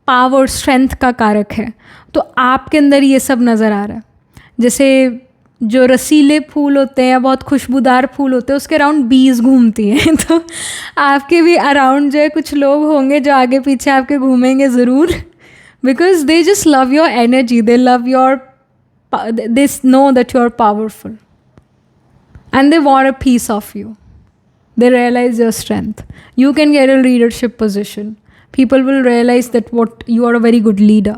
पावर, स्ट्रेंथ का कारक है। तो आपके अंदर ये सब नज़र आ रहा है। जैसे जो रसीले फूल होते हैं या बहुत खुशबूदार फूल होते हैं उसके अराउंड बीज घूमती हैं, तो आपके भी अराउंड जो है कुछ लोग होंगे जो आगे पीछे आपके घूमेंगे ज़रूर। Because they just love your energy, they know that you are powerful and they want a piece of you. They realize your strength. You can get a leadership position. People will realize that you are a very good leader.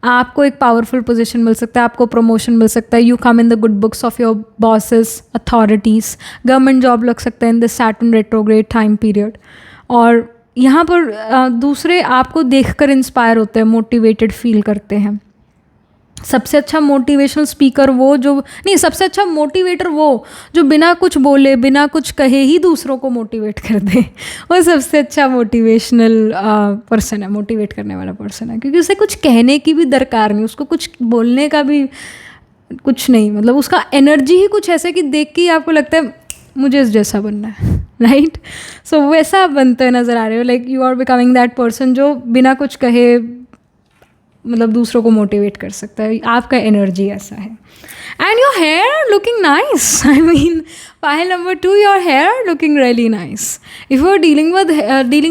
आपको एक powerful position मिल सकता है, आपको promotion मिल सकता है, you come in the good books of your bosses, authorities, government job लग सकता है इन the Saturn retrograde time period. और यहाँ पर दूसरे आपको देखकर इंस्पायर होते हैं, मोटिवेटेड फील करते हैं। सबसे अच्छा मोटिवेशनल स्पीकर वो जो नहीं, सबसे अच्छा मोटिवेटर वो जो बिना कुछ बोले, बिना कुछ कहे ही दूसरों को मोटिवेट कर दे, वो सबसे अच्छा मोटिवेशनल पर्सन है, मोटिवेट करने वाला पर्सन है। क्योंकि उसे कुछ कहने की भी दरकार नहीं, उसको कुछ बोलने का भी कुछ नहीं, मतलब उसका एनर्जी ही कुछ ऐसा कि देख के ही आपको लगता है मुझे इस जैसा बनना है, राइट। सो वैसा बनते नज़र आ रहे हो, like you are becoming that person जो बिना कुछ कहे मतलब दूसरों को मोटिवेट कर सकता है, आपका एनर्जी ऐसा है। And your hair looking nice, I mean pile number 2, your hair looking really nice. If you are dealing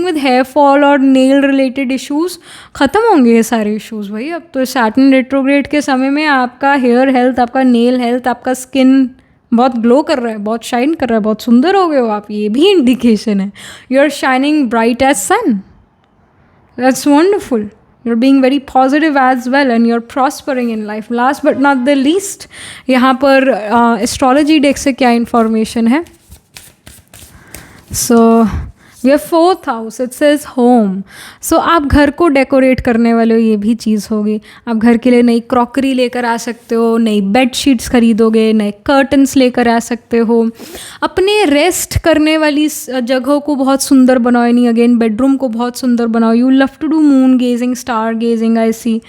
with hair fall और नेल रिलेटेड इश्यूज़, ख़त्म होंगे ये सारे इश्यूज़ भाई। अब तो सैटर्न रेट्रोग्रेड के समय में आपका हेयर हेल्थ, आपका नेल हेल्थ, आपका स्किन बहुत ग्लो कर रहा है, बहुत शाइन कर रहा है, बहुत सुंदर हो गए हो आप, ये भी इंडिकेशन है। You are shining bright as sun, that's wonderful. You're being very positive as well and you're prospering in life. Last but not the least, यहाँ पर astrology deck से क्या information है? So we have 4th house, it says home. So आप घर को decorate करने वाले हो, ये भी चीज़ होगी। आप घर के लिए नई क्रॉकरी लेकर आ सकते हो, नई बेड शीट्स खरीदोगे, नए कर्टन्स लेकर आ सकते हो। अपने रेस्ट करने वाली जगहों को बहुत सुंदर बनाओ, यानी अगेन बेडरूम को बहुत सुंदर बनाओ। You love to do moon gazing, star gazing, I see.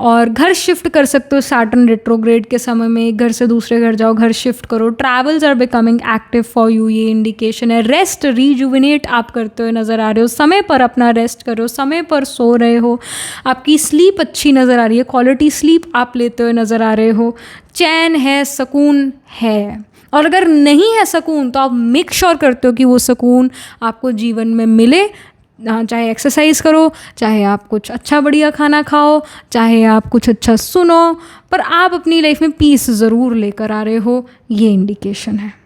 और घर शिफ्ट कर सकते हो सैटर्न रेट्रोग्रेड के समय में, एक घर से दूसरे घर जाओ, घर शिफ्ट करो। Travels are becoming active for you, ये इंडिकेशन है। रेस्ट रीजुविनेट आप करते हुए नज़र आ रहे हो, समय पर अपना रेस्ट करो, समय पर सो रहे हो, आपकी स्लीप अच्छी नज़र आ रही है, क्वालिटी स्लीप आप लेते हुए नज़र आ रहे हो, चैन है, सुकून है। और अगर नहीं है सुकून तो आप मेक श्योर करते हो कि वो सुकून आपको जीवन में मिले। चाहे एक्सरसाइज करो, चाहे आप कुछ अच्छा बढ़िया खाना खाओ, चाहे आप कुछ अच्छा सुनो, पर आप अपनी लाइफ में पीस ज़रूर लेकर आ रहे हो, ये इंडिकेशन है।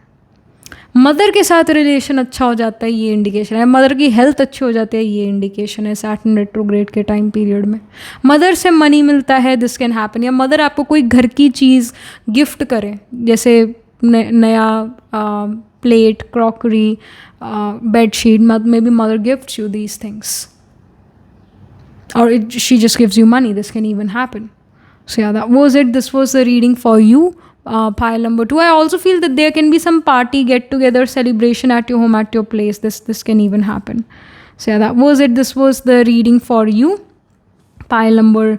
मदर के साथ रिलेशन अच्छा हो जाता है, ये इंडिकेशन है। मदर की हेल्थ अच्छी हो जाती है, ये इंडिकेशन है सैटर्न रेट्रोग्रेड के टाइम पीरियड में। मदर से मनी मिलता है, दिस कैन हैपन। या मदर आपको कोई घर की चीज़ गिफ्ट करे, जैसे नया plate, crockery, bedsheet, maybe mother gifts you these things और she just gives you money, this can even happen. So yeah, that was it. This was the reading for you. Pile number 2. I also feel that there can be some party, get together, celebration at your home, at your place. This can even happen. So yeah, that was it. This was the reading for you. Pile number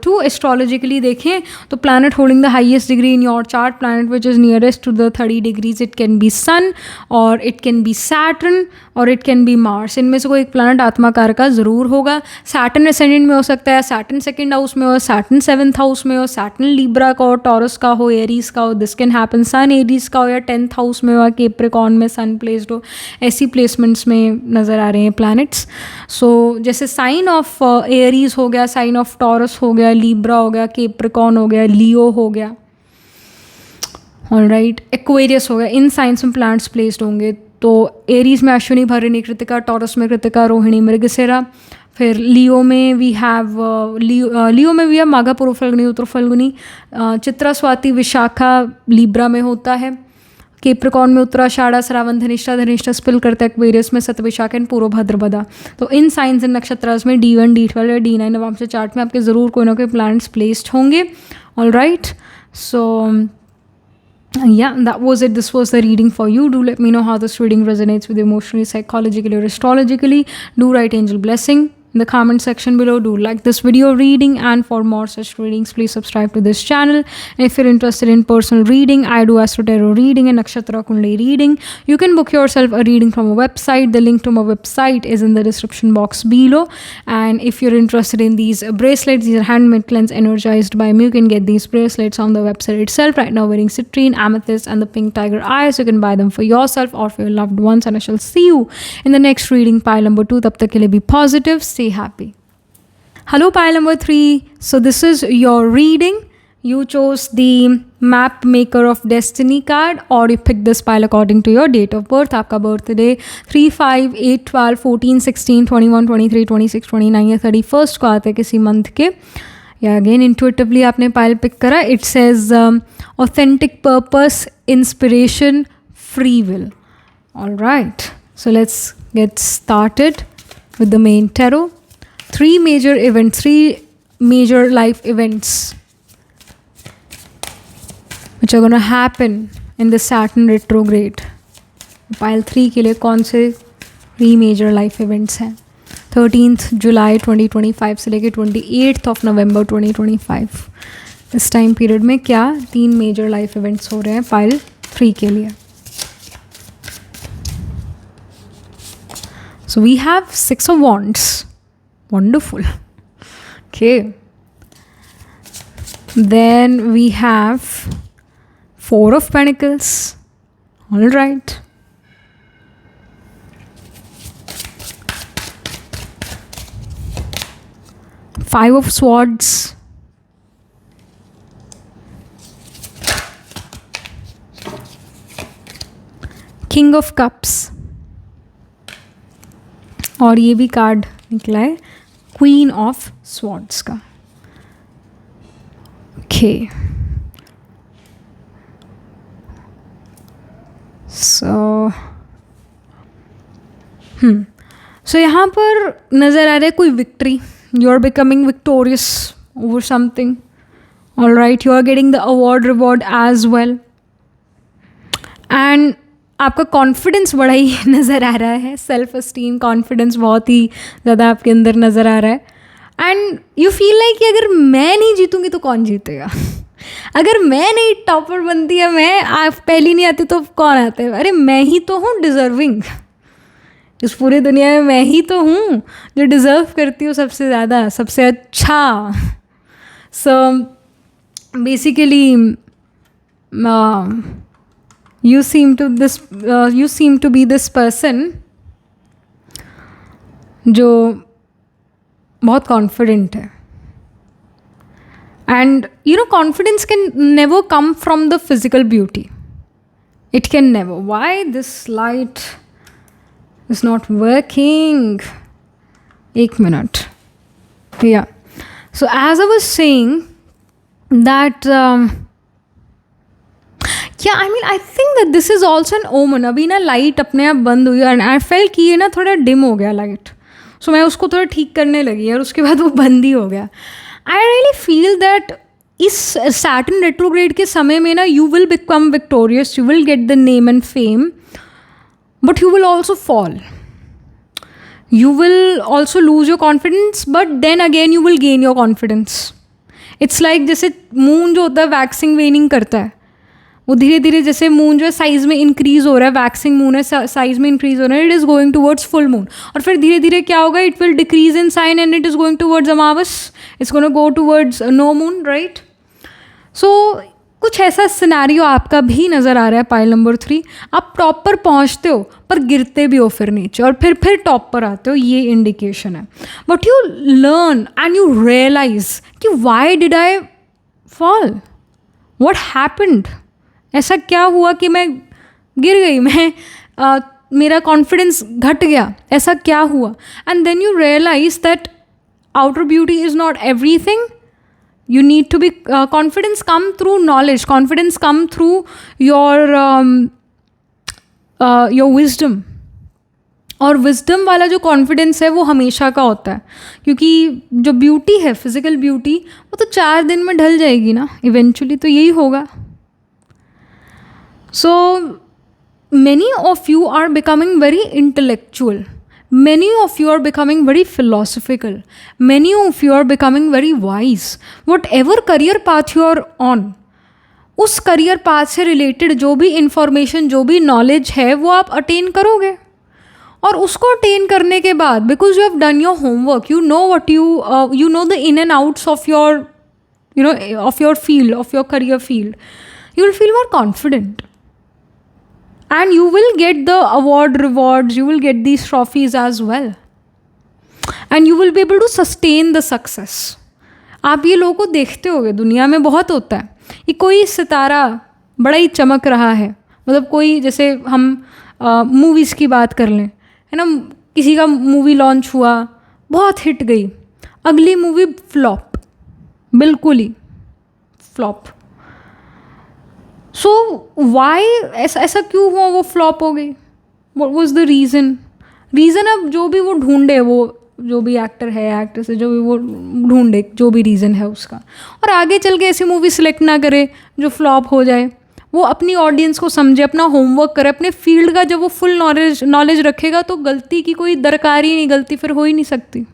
2 astrologically देखें तो planet holding the highest degree in your chart, planet which is nearest to the 30 degrees, it can be sun or it can be Saturn और it can be Mars। इनमें से कोई एक planet आत्माकार का ज़रूर होगा। Saturn ascendant में हो सकता है, Saturn second house में हो, Saturn 7th house में हो, Saturn Libra का हो, Taurus का हो, Aries का हो, this can happen। Sun Aries का हो या 10th house में हो, Capricorn में Sun placed हो, ऐसी placements में नज़र आ रहे हैं planets। So जैसे sign of Aries हो गया, साइन ऑफ टॉरस हो गया, लीब्रा हो गया, केप्रिकॉर्न हो गया, लियो हो गया, ऑलराइट, एक्वेरियस हो गया, इन साइंस में प्लैनेट्स प्लेस्ड होंगे। तो एरीज में अश्विनी, भरणी, कृतिका, टॉरस में कृतिका, रोहिणी, मृगशिरा। फिर लियो में वी हैव माघा, पूर्व फल्गुनी, उत्तर फल्गुनी, चित्रा, स्वाति, विशाखा लीब्रा में होता है। केप्रिकॉर्न में उत्तराषाढ़ा, श्रावण, धनिष्ठा स्पिल करता है। एक्वेरियस में सतविशाख एंड पूर्व भाद्रपदा। तो इन साइंस एंड नक्षत्रास में D1, D12 या D9 नवंबर चार्ट में आपके ज़रूर कोई ना कोई प्लैनेट्स प्लेस्ड होंगे। Alright, so yeah, that was it. This was the reading for you. Do let me know how this reading resonates with you emotionally, psychologically or astrologically. Do write angel blessing in the comment section below. Do like this video reading, and for more such readings please subscribe to this channel. And if you're interested in personal reading, I do astro tarot reading and nakshatra kundali reading. You can book yourself a reading from a website. The link to my website is in the description box below. And if you're interested in these bracelets, these are handmade cleanse energized by me. You can get these bracelets on the website itself. Right now wearing citrine, amethyst and the pink tiger eyes. You can buy them for yourself or for your loved ones, and I shall see you in the next reading, pile number 2. Tab tak ke liye be positive, stay happy. Hello, pile number 3. So this is your reading. You chose the map maker of destiny card, or you pick this pile according to your date of birth. आपका birthday 3, 5, 8, 12, 14, 16, 21, 23, 26, 29 या 31st को आते हैं किसी month के, या again intuitively आपने pile pick करा. It says authentic purpose, inspiration, free will. Alright, so let's get started with the main tarot. 3 major events, 3 major life events which are going to happen in the Saturn retrograde. Pile 3 के लिए कौन से 3 major life events हैं 13th July 2025 से लेके 28th of November 2025. इस time period में क्या 3 major life events हो रहे हैं पाइल 3 के लिए. So we have 6 of Wands. Wonderful. Okay. Then we have 4 of Pentacles. All right. 5 of Swords. King of Cups. और ये भी कार्ड निकला है क्वीन ऑफ स्वॉर्ड्स का. ओके, सो यहाँ पर नज़र आ रहा है कोई victory. You are becoming victorious over something. All right, you are getting the award reward as well. And आपका कॉन्फिडेंस बड़ा ही नज़र आ रहा है. सेल्फ एस्टीम, कॉन्फिडेंस बहुत ही ज़्यादा आपके अंदर नज़र आ रहा है. एंड यू फील लाइक कि अगर मैं नहीं जीतूंगी तो कौन जीतेगा. अगर मैं नहीं टॉपर बनती है, मैं आप पहली नहीं आती तो कौन आता है. अरे मैं ही तो हूँ डिज़र्विंग. इस पूरी दुनिया में मैं ही तो हूँ जो डिज़र्व करती हूँ सबसे ज़्यादा, सबसे अच्छा. So basically you seem to be this person जो बहुत confident है. And you know, confidence can never come from the physical beauty. It can never. Why this light is not working? 1 minute. Yeah. So as I was saying that yeah, I mean, I think that this is also an omen. अभी ना light अपने आप बंद हुई और आई fail कि ये ना थोड़ा डिम हो गया लाइट. सो मैं उसको थोड़ा ठीक करने लगी और उसके बाद वो बंद ही हो गया. आई रियली फील दैट इस सैटर्न रेट्रोग्रेड के समय में ना you will become victorious, you will get the name and fame, but you will also fall. You will also lose your confidence, but then again you will gain your confidence. It's like जैसे moon जो होता है waxing वेनिंग करता है, वो धीरे धीरे जैसे मून जो है साइज़ में इंक्रीज़ हो रहा है, वैक्सिंग मून है साइज़ में इंक्रीज़ हो रहा है, it is going towards full moon. और फिर धीरे धीरे क्या होगा, it will decrease in sign and it is going towards amavas, it's going to go towards no moon, right. So कुछ ऐसा सिनेरियो आपका भी नज़र आ रहा है पाइल नंबर 3. आप टॉप पर पहुँचते हो पर गिरते भी हो फिर नीचे और फिर टॉप पर आते हो, ये इंडिकेशन है. But you learn and you realise कि why did I fall, what happened. ऐसा क्या हुआ कि मैं गिर गई, मेरा कॉन्फिडेंस घट गया, ऐसा क्या हुआ. And then you realise that outer beauty is not everything. You need to be confidence come through knowledge, confidence come through your wisdom. और wisdom वाला जो confidence है वो हमेशा का होता है, क्योंकि जो beauty है physical beauty वो तो 4 दिन में ढल जाएगी ना eventually, तो यही होगा. So many of you are becoming very intellectual. Many of you are becoming very philosophical. Many of you are becoming very wise. Whatever career path you are on, उस career path से related जो भी information, जो भी knowledge है वो आप attain करोगे. और उसको attain करने के बाद, because you have done your homework, you know what you know the in and outs of your, you know, of your field, of your career field, you will feel more confident. And you will get the award rewards, you will get these trophies as well. And you will be able to sustain the success. आप ये लोगों को देखते होगे, दुनिया में बहुत होता है कि कोई सितारा बड़ा ही चमक रहा है, मतलब कोई, जैसे हम मूवीज़ की बात कर लें, है ना, किसी का मूवी लॉन्च हुआ, बहुत हिट गई, अगली मूवी फ्लॉप, बिल्कुल ही फ्लॉप। सो वाई, ऐसा क्यों हुआ, वो फ्लॉप हो गई? What was the reason? अब जो भी वो ढूंढे, वो जो भी एक्टर है, एक्ट्रेस है, जो भी वो ढूंढे, जो भी रीज़न है उसका, और आगे चल के ऐसी मूवी सिलेक्ट ना करे जो फ्लॉप हो जाए। वो अपनी ऑडियंस को समझे, अपना होमवर्क करे, अपने फील्ड का जब वो फुल नॉलेज रखेगा तो गलती की कोई दरकार ही नहीं, गलती फिर हो ही नहीं सकती।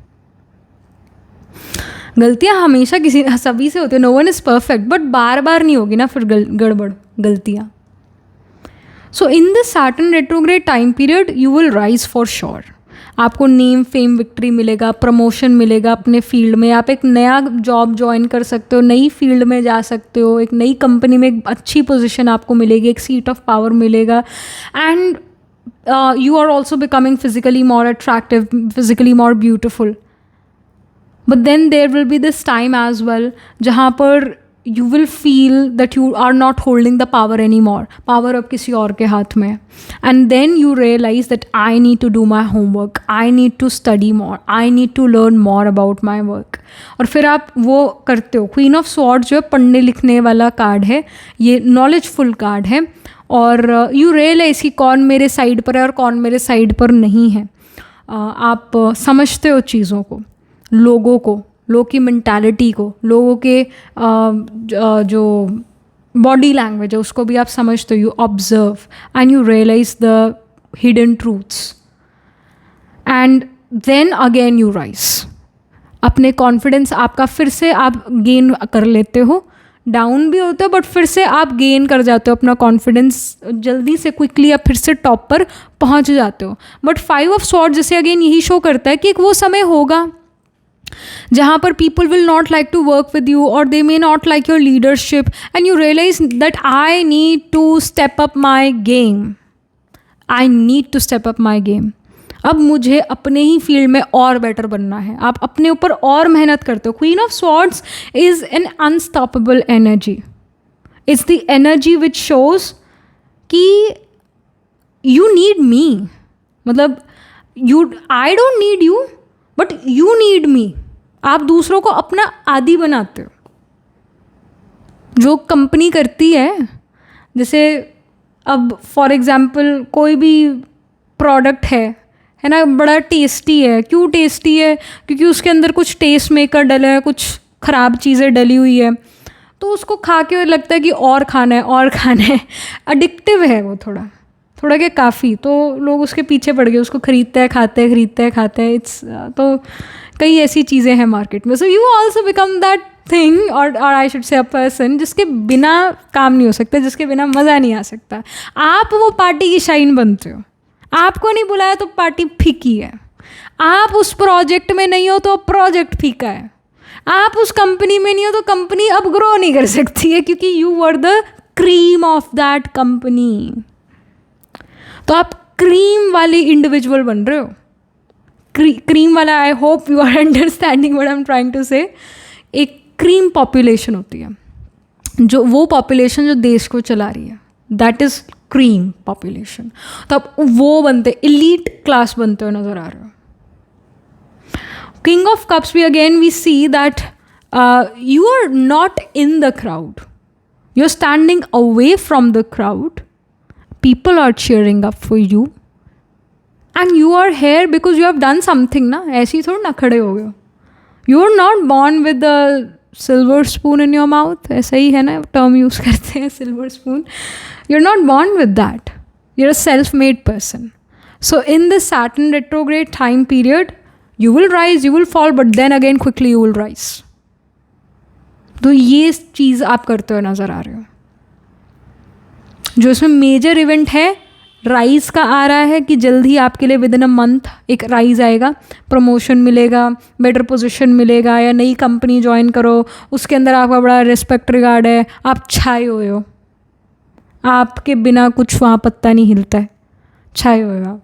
गलतियाँ हमेशा सभी से होती है, no one is perfect, but बार बार नहीं होगी ना फिर गड़बड़ गलतियाँ। So in this Saturn retrograde time period you will rise for sure. आपको नेम, फेम, विक्ट्री मिलेगा, प्रमोशन मिलेगा अपने फील्ड में, आप एक नया जॉब ज्वाइन कर सकते हो, नई फील्ड में जा सकते हो, एक नई कंपनी में एक अच्छी पोजीशन आपको मिलेगी, एक सीट ऑफ पावर मिलेगा, and you are also becoming physically more attractive, physically more beautiful. But then there will be this time as well जहाँ पर you will feel that you are not holding the power anymore, power अब किसी और के हाथ में है, and then you realize that I need to do my homework, I need to study more, I need to learn more about my work। और फिर आप वो करते हो। क्वीन ऑफ स्वॉर्ड्स जो है पढ़ने लिखने वाला कार्ड है, ये नॉलेजफुल कार्ड है, और यू रियलाइज कि कौन मेरे साइड पर है और कौन मेरे साइड पर नहीं है। आप समझते हो चीज़ों को, लोग की मेंटालिटी को, लोगों के जो बॉडी लैंग्वेज है उसको भी आप समझते हो। You observe and you realise the hidden truths, and then again you rise. अपने कॉन्फिडेंस आपका फिर से आप गेन कर लेते हो, डाउन भी होते हो बट फिर से आप गेन कर जाते हो अपना कॉन्फिडेंस, जल्दी से क्विकली आप फिर से टॉप पर पहुंच जाते हो। बट 5 ऑफ स्वॉर्ड्स जैसे अगेन यही शो करता है कि एक वो समय होगा जहाँ पर people will not like to work with you, और they may not like your leadership, and you realise that I need to step up my game, I need to step up my game. अब मुझे अपने ही field में और better बनना है, आप अपने ऊपर और मेहनत करते हो। Queen of swords is an unstoppable energy, it's the energy which shows कि यू नीड मी, मतलब I don't need you but you need me. आप दूसरों को अपना आदी बनाते हो। जो कंपनी करती है, जैसे अब फॉर एग्जांपल कोई भी प्रोडक्ट है ना, बड़ा टेस्टी है। क्यों टेस्टी है? क्योंकि उसके अंदर कुछ टेस्ट मेकर डले हैं, कुछ ख़राब चीज़ें डली हुई है, तो उसको खा के लगता है कि और खाना है और खाना है। एडिक्टिव है वो, थोड़ा क्या काफ़ी, तो लोग उसके पीछे पड़ गए, उसको खरीदते हैं खाते हैं। इट्स तो कई ऐसी चीज़ें हैं मार्केट में। So you also become that thing, और I should say a person जिसके बिना काम नहीं हो सकता, जिसके बिना मज़ा नहीं आ सकता। आप वो पार्टी की शाइन बनते हो। आपको नहीं बुलाया तो पार्टी फीकी है, आप उस प्रोजेक्ट में नहीं हो तो प्रोजेक्ट फीका है, आप उस कंपनी में नहीं हो तो कंपनी अब ग्रो नहीं कर सकती है, क्योंकि you were the cream of that company. तो आप क्रीम वाली इंडिविजुअल बन रहे हो, क्रीम वाला। I hope you are understanding what I am trying to say. एक क्रीम पॉपुलेशन होती है, जो वो पॉपुलेशन जो देश को चला रही है, दैट इज़ क्रीम पॉपुलेशन। तो आप वो बनते, एलीट क्लास बनते हो नज़र आ रहे हो। किंग ऑफ कप्स भी again we see that you are not in the crowd, you are standing away from the crowd, people are cheering up for you and you are here because you have done something ना, ऐसे ही थोड़ा ना खड़े हो गए। You are not born with the silver spoon in your mouth, ऐसा ही है ना टर्म यूज़ करते हैं, silver spoon। You're not born with that, you're a self-made person। So in this Saturn retrograde time period you will rise, you will fall, but then again quickly you will rise। तो ये चीज़ आप करते हुए नज़र आ रहे हो। जो इसमें मेजर इवेंट है राइज का आ रहा है कि जल्द ही आपके लिए विद इन अ मंथ एक राइज आएगा, प्रमोशन मिलेगा, बेटर पोजीशन मिलेगा, या नई कंपनी ज्वाइन करो, उसके अंदर आपका बड़ा रिस्पेक्ट रिगार्ड है, आप छाए हुए हो, आपके बिना कुछ वहाँ पत्ता नहीं हिलता है, छाए हुए हो आप।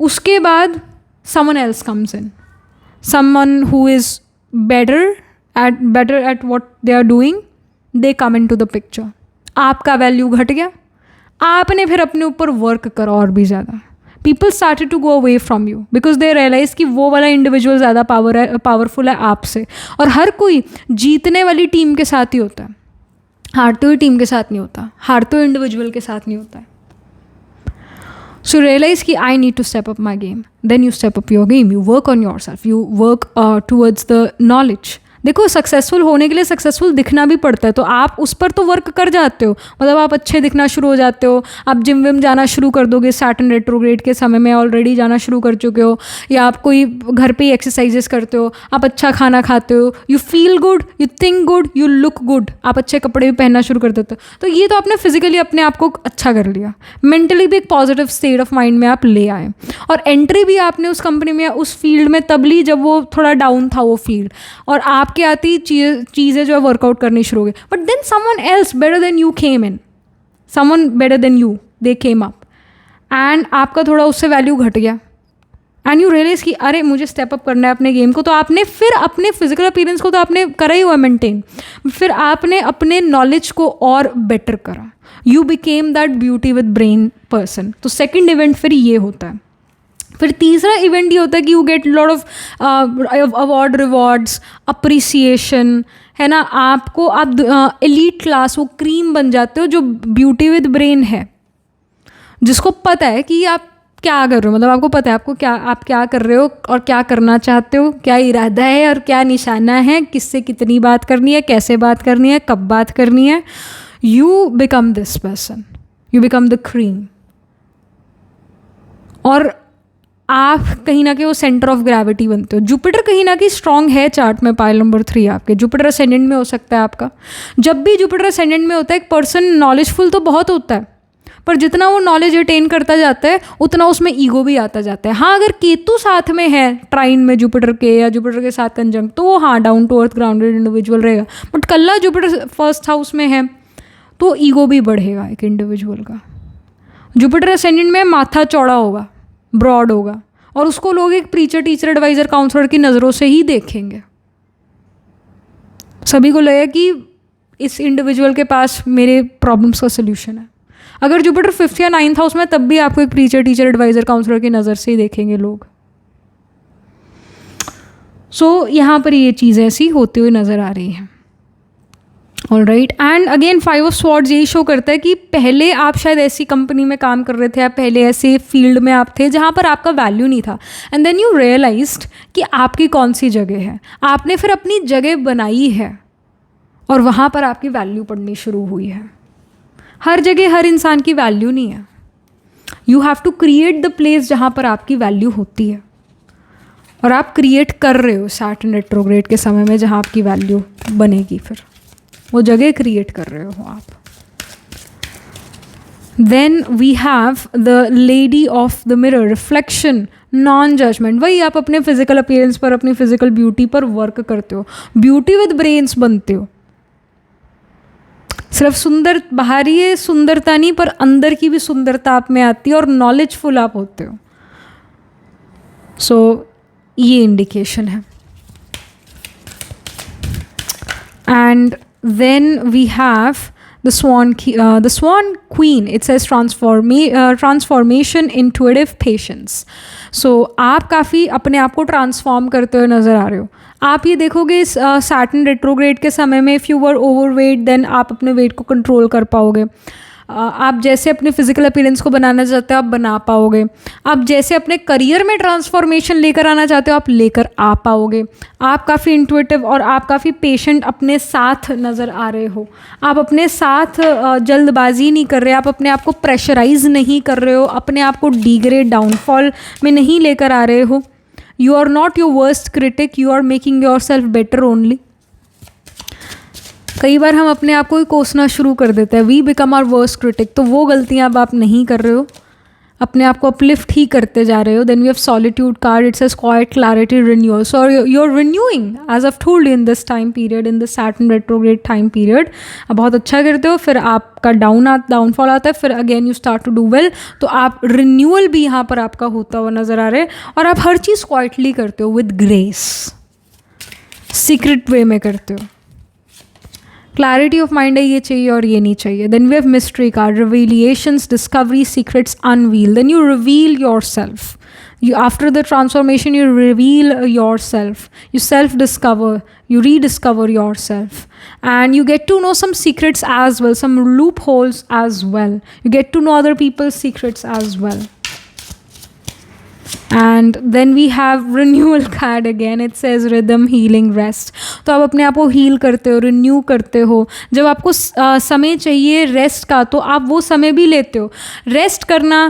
उसके बाद someone else comes in, someone who is better at what they are doing, they come into the picture. आपका वैल्यू घट गया, आपने फिर अपने ऊपर वर्क करा और भी ज़्यादा। People started to go away from you because they realise कि वो वाला इंडिविजुअल ज़्यादा पावरफुल है आपसे। और हर कोई जीतने वाली टीम के साथ ही होता है, हारते हुए टीम के साथ नहीं होता, हारते हुए इंडिविजुअल के साथ नहीं होता है। सो रियलाइज कि I need to step up my game, then you step up your game, you work on your self, you work towards the knowledge. देखो, सक्सेसफुल होने के लिए सक्सेसफुल दिखना भी पड़ता है, तो आप उस पर तो वर्क कर जाते हो, मतलब आप अच्छे दिखना शुरू हो जाते हो, आप जिम विम जाना शुरू कर दोगे, सैटर्न रेट्रोग्रेड के समय में ऑलरेडी जाना शुरू कर चुके हो, या आप कोई घर पे ही एक्सरसाइजेस करते हो, आप अच्छा खाना खाते हो, you feel good, you think good, you look good, आप अच्छे कपड़े भी पहनना शुरू कर देते हो। तो ये तो आपने फिजिकली अपने आप को अच्छा कर लिया, मेंटली भी एक पॉजिटिव स्टेट ऑफ माइंड में आप ले आए, और एंट्री भी आपने उस कंपनी में, उस फील्ड में तब ली जब वो थोड़ा डाउन था वो फील्ड, और आपके आती चीज़ें जो है वर्कआउट करनी शुरू हो गई। But then someone else better than you came in, someone better than you they came up, and आपका थोड़ा उससे वैल्यू घट गया, एंड यू रियलाइज कि अरे मुझे स्टेप अप करना है अपने गेम को। तो आपने फिर अपने फिजिकल अपीयरेंस को तो आपने करा ही हुआ मेंटेन, फिर आपने अपने नॉलेज को और बेटर करा, you became that beauty with brain person. तो सेकेंड इवेंट फिर ये होता है। फिर तीसरा इवेंट ये होता है कि you get lot of award, rewards, appreciation, है ना। आपको आप एलीट क्लास, वो क्रीम बन जाते हो जो ब्यूटी विद ब्रेन है, जिसको पता है कि आप क्या कर रहे हो, मतलब आपको पता है आप क्या कर रहे हो और क्या करना चाहते हो, क्या इरादा है और क्या निशाना है, किससे कितनी बात करनी है, कैसे बात करनी है, कब बात करनी है। You become this person, you become the cream, और आप कहीं ना कहीं वो सेंटर ऑफ ग्रेविटी बनते हो। जुपिटर कहीं ना कहीं स्ट्रॉन्ग है चार्ट में, पाइल नंबर 3 आपके, जुपिटर असेंडेंट में हो सकता है आपका। जब भी जुपिटर असेंडेंट में होता है, एक पर्सन नॉलेजफुल तो बहुत होता है, पर जितना वो नॉलेज अटेन करता जाता है उतना उसमें ईगो भी आता जाता है। हाँ, अगर केतु साथ में है ट्राइन में जुपिटर के, या जुपिटर के साथ कंजंक्ट, तो वो हाँ down to earth grounded individual रहेगा। बट कल्ला जुपिटर फर्स्ट हाउस में है तो ईगो भी बढ़ेगा एक इंडिविजुअल का। जुपिटर असेंडेंट में माथा चौड़ा होगा, ब्रॉड होगा, और उसको लोग एक प्रीचर, टीचर, एडवाइज़र, काउंसलर की नज़रों से ही देखेंगे। सभी को लगेगा कि इस इंडिविजुअल के पास मेरे प्रॉब्लम्स का सल्यूशन है। अगर जुपिटर 5th या 9th हाउस में, तब भी आपको एक प्रीचर, टीचर, एडवाइज़र, काउंसलर की नज़र से ही देखेंगे लोग। सो यहाँ पर ये चीज़ें ऐसी होती हुई नज़र आ रही हैं। All right, and again 5 of swords यही शो करता है कि पहले आप शायद ऐसी कंपनी में काम कर रहे थे, आप पहले ऐसे फील्ड में आप थे जहाँ पर आपका वैल्यू नहीं था, एंड देन यू रियलाइज्ड कि आपकी कौन सी जगह है। आपने फिर अपनी जगह बनाई है और वहाँ पर आपकी वैल्यू पड़नी शुरू हुई है। हर जगह हर इंसान की वैल्यू नहीं है, you have to create the place जहाँ पर आपकी वैल्यू होती है, और आप क्रिएट कर रहे हो सैटर्न रेट्रोग्रेड के समय में जहाँ आपकी वैल्यू बनेगी, फिर वो जगह क्रिएट कर रहे हो आप। Then we have the lady of the mirror, reflection, non judgement. वही आप अपने फिजिकल अपीयरेंस पर, अपनी फिजिकल ब्यूटी पर वर्क करते हो, ब्यूटी विद ब्रेन्स बनते हो। सिर्फ सुंदर बाहरी सुंदरता नहीं, पर अंदर की भी सुंदरता आप में आती है, और नॉलेजफुल आप होते हो। सो ये इंडिकेशन है। And then we have the swan queen. It says transformation, intuitive patience. So आप काफ़ी अपने आप को ट्रांसफॉर्म करते हुए नज़र आ रहे हो। आप ये देखोगे इस सैटर्न रेट्रोग्रेड के समय में, if you were overweight then आप अपने वेट को कंट्रोल कर पाओगे। आप जैसे अपने फिजिकल अपीयरेंस को बनाना चाहते हो आप बना पाओगे। आप जैसे अपने करियर में ट्रांसफॉर्मेशन लेकर आना चाहते हो आप लेकर आ पाओगे। आप काफ़ी इंट्यूटिव और आप काफ़ी पेशेंट अपने साथ नज़र आ रहे हो। आप अपने साथ जल्दबाजी नहीं कर रहे, आप अपने आप को प्रेशराइज नहीं कर रहे हो, अपने आप को डिग्रेड, डाउनफॉल में नहीं लेकर आ रहे हो। You are not your worst critic, you are making your self better only. कई बार हम अपने आप को ही कोसना शुरू कर देते हैं, we become our worst critic. तो वो गलतियाँ अब आप नहीं कर रहे हो, अपने आप को अपलिफ्ट ही करते जा रहे हो। Then we have solitude card, it says quiet clarity, renewal. So you are renewing as I told you in this time period, in this Saturn retrograde time period. आप बहुत अच्छा करते हो, फिर आपका डाउनफॉल आता है, फिर again you start to do well. तो आप रिन्यूअल भी यहाँ पर आपका होता हुआ नज़र आ रहा है, और आप हर चीज़ क्वाइटली करते हो, विद ग्रेस, सीक्रेट वे में करते हो। क्लैरिटी ऑफ माइंड है, ये चाहिए और ये नहीं चाहिए. Then we have mystery card, revelations, discovery, secrets unveil. Then you reveal yourself. You, after the transformation, you reveal yourself, you self discover, you rediscover yourself, and you get to know some secrets as well, some loopholes as well. You get to know other people's secrets as well. And then we have renewal card again. It says rhythm, healing, rest. तो आप अपने आप को heal करते हो, renew करते हो. जब आपको समय चाहिए रेस्ट का, तो आप वो समय भी लेते हो. रेस्ट करना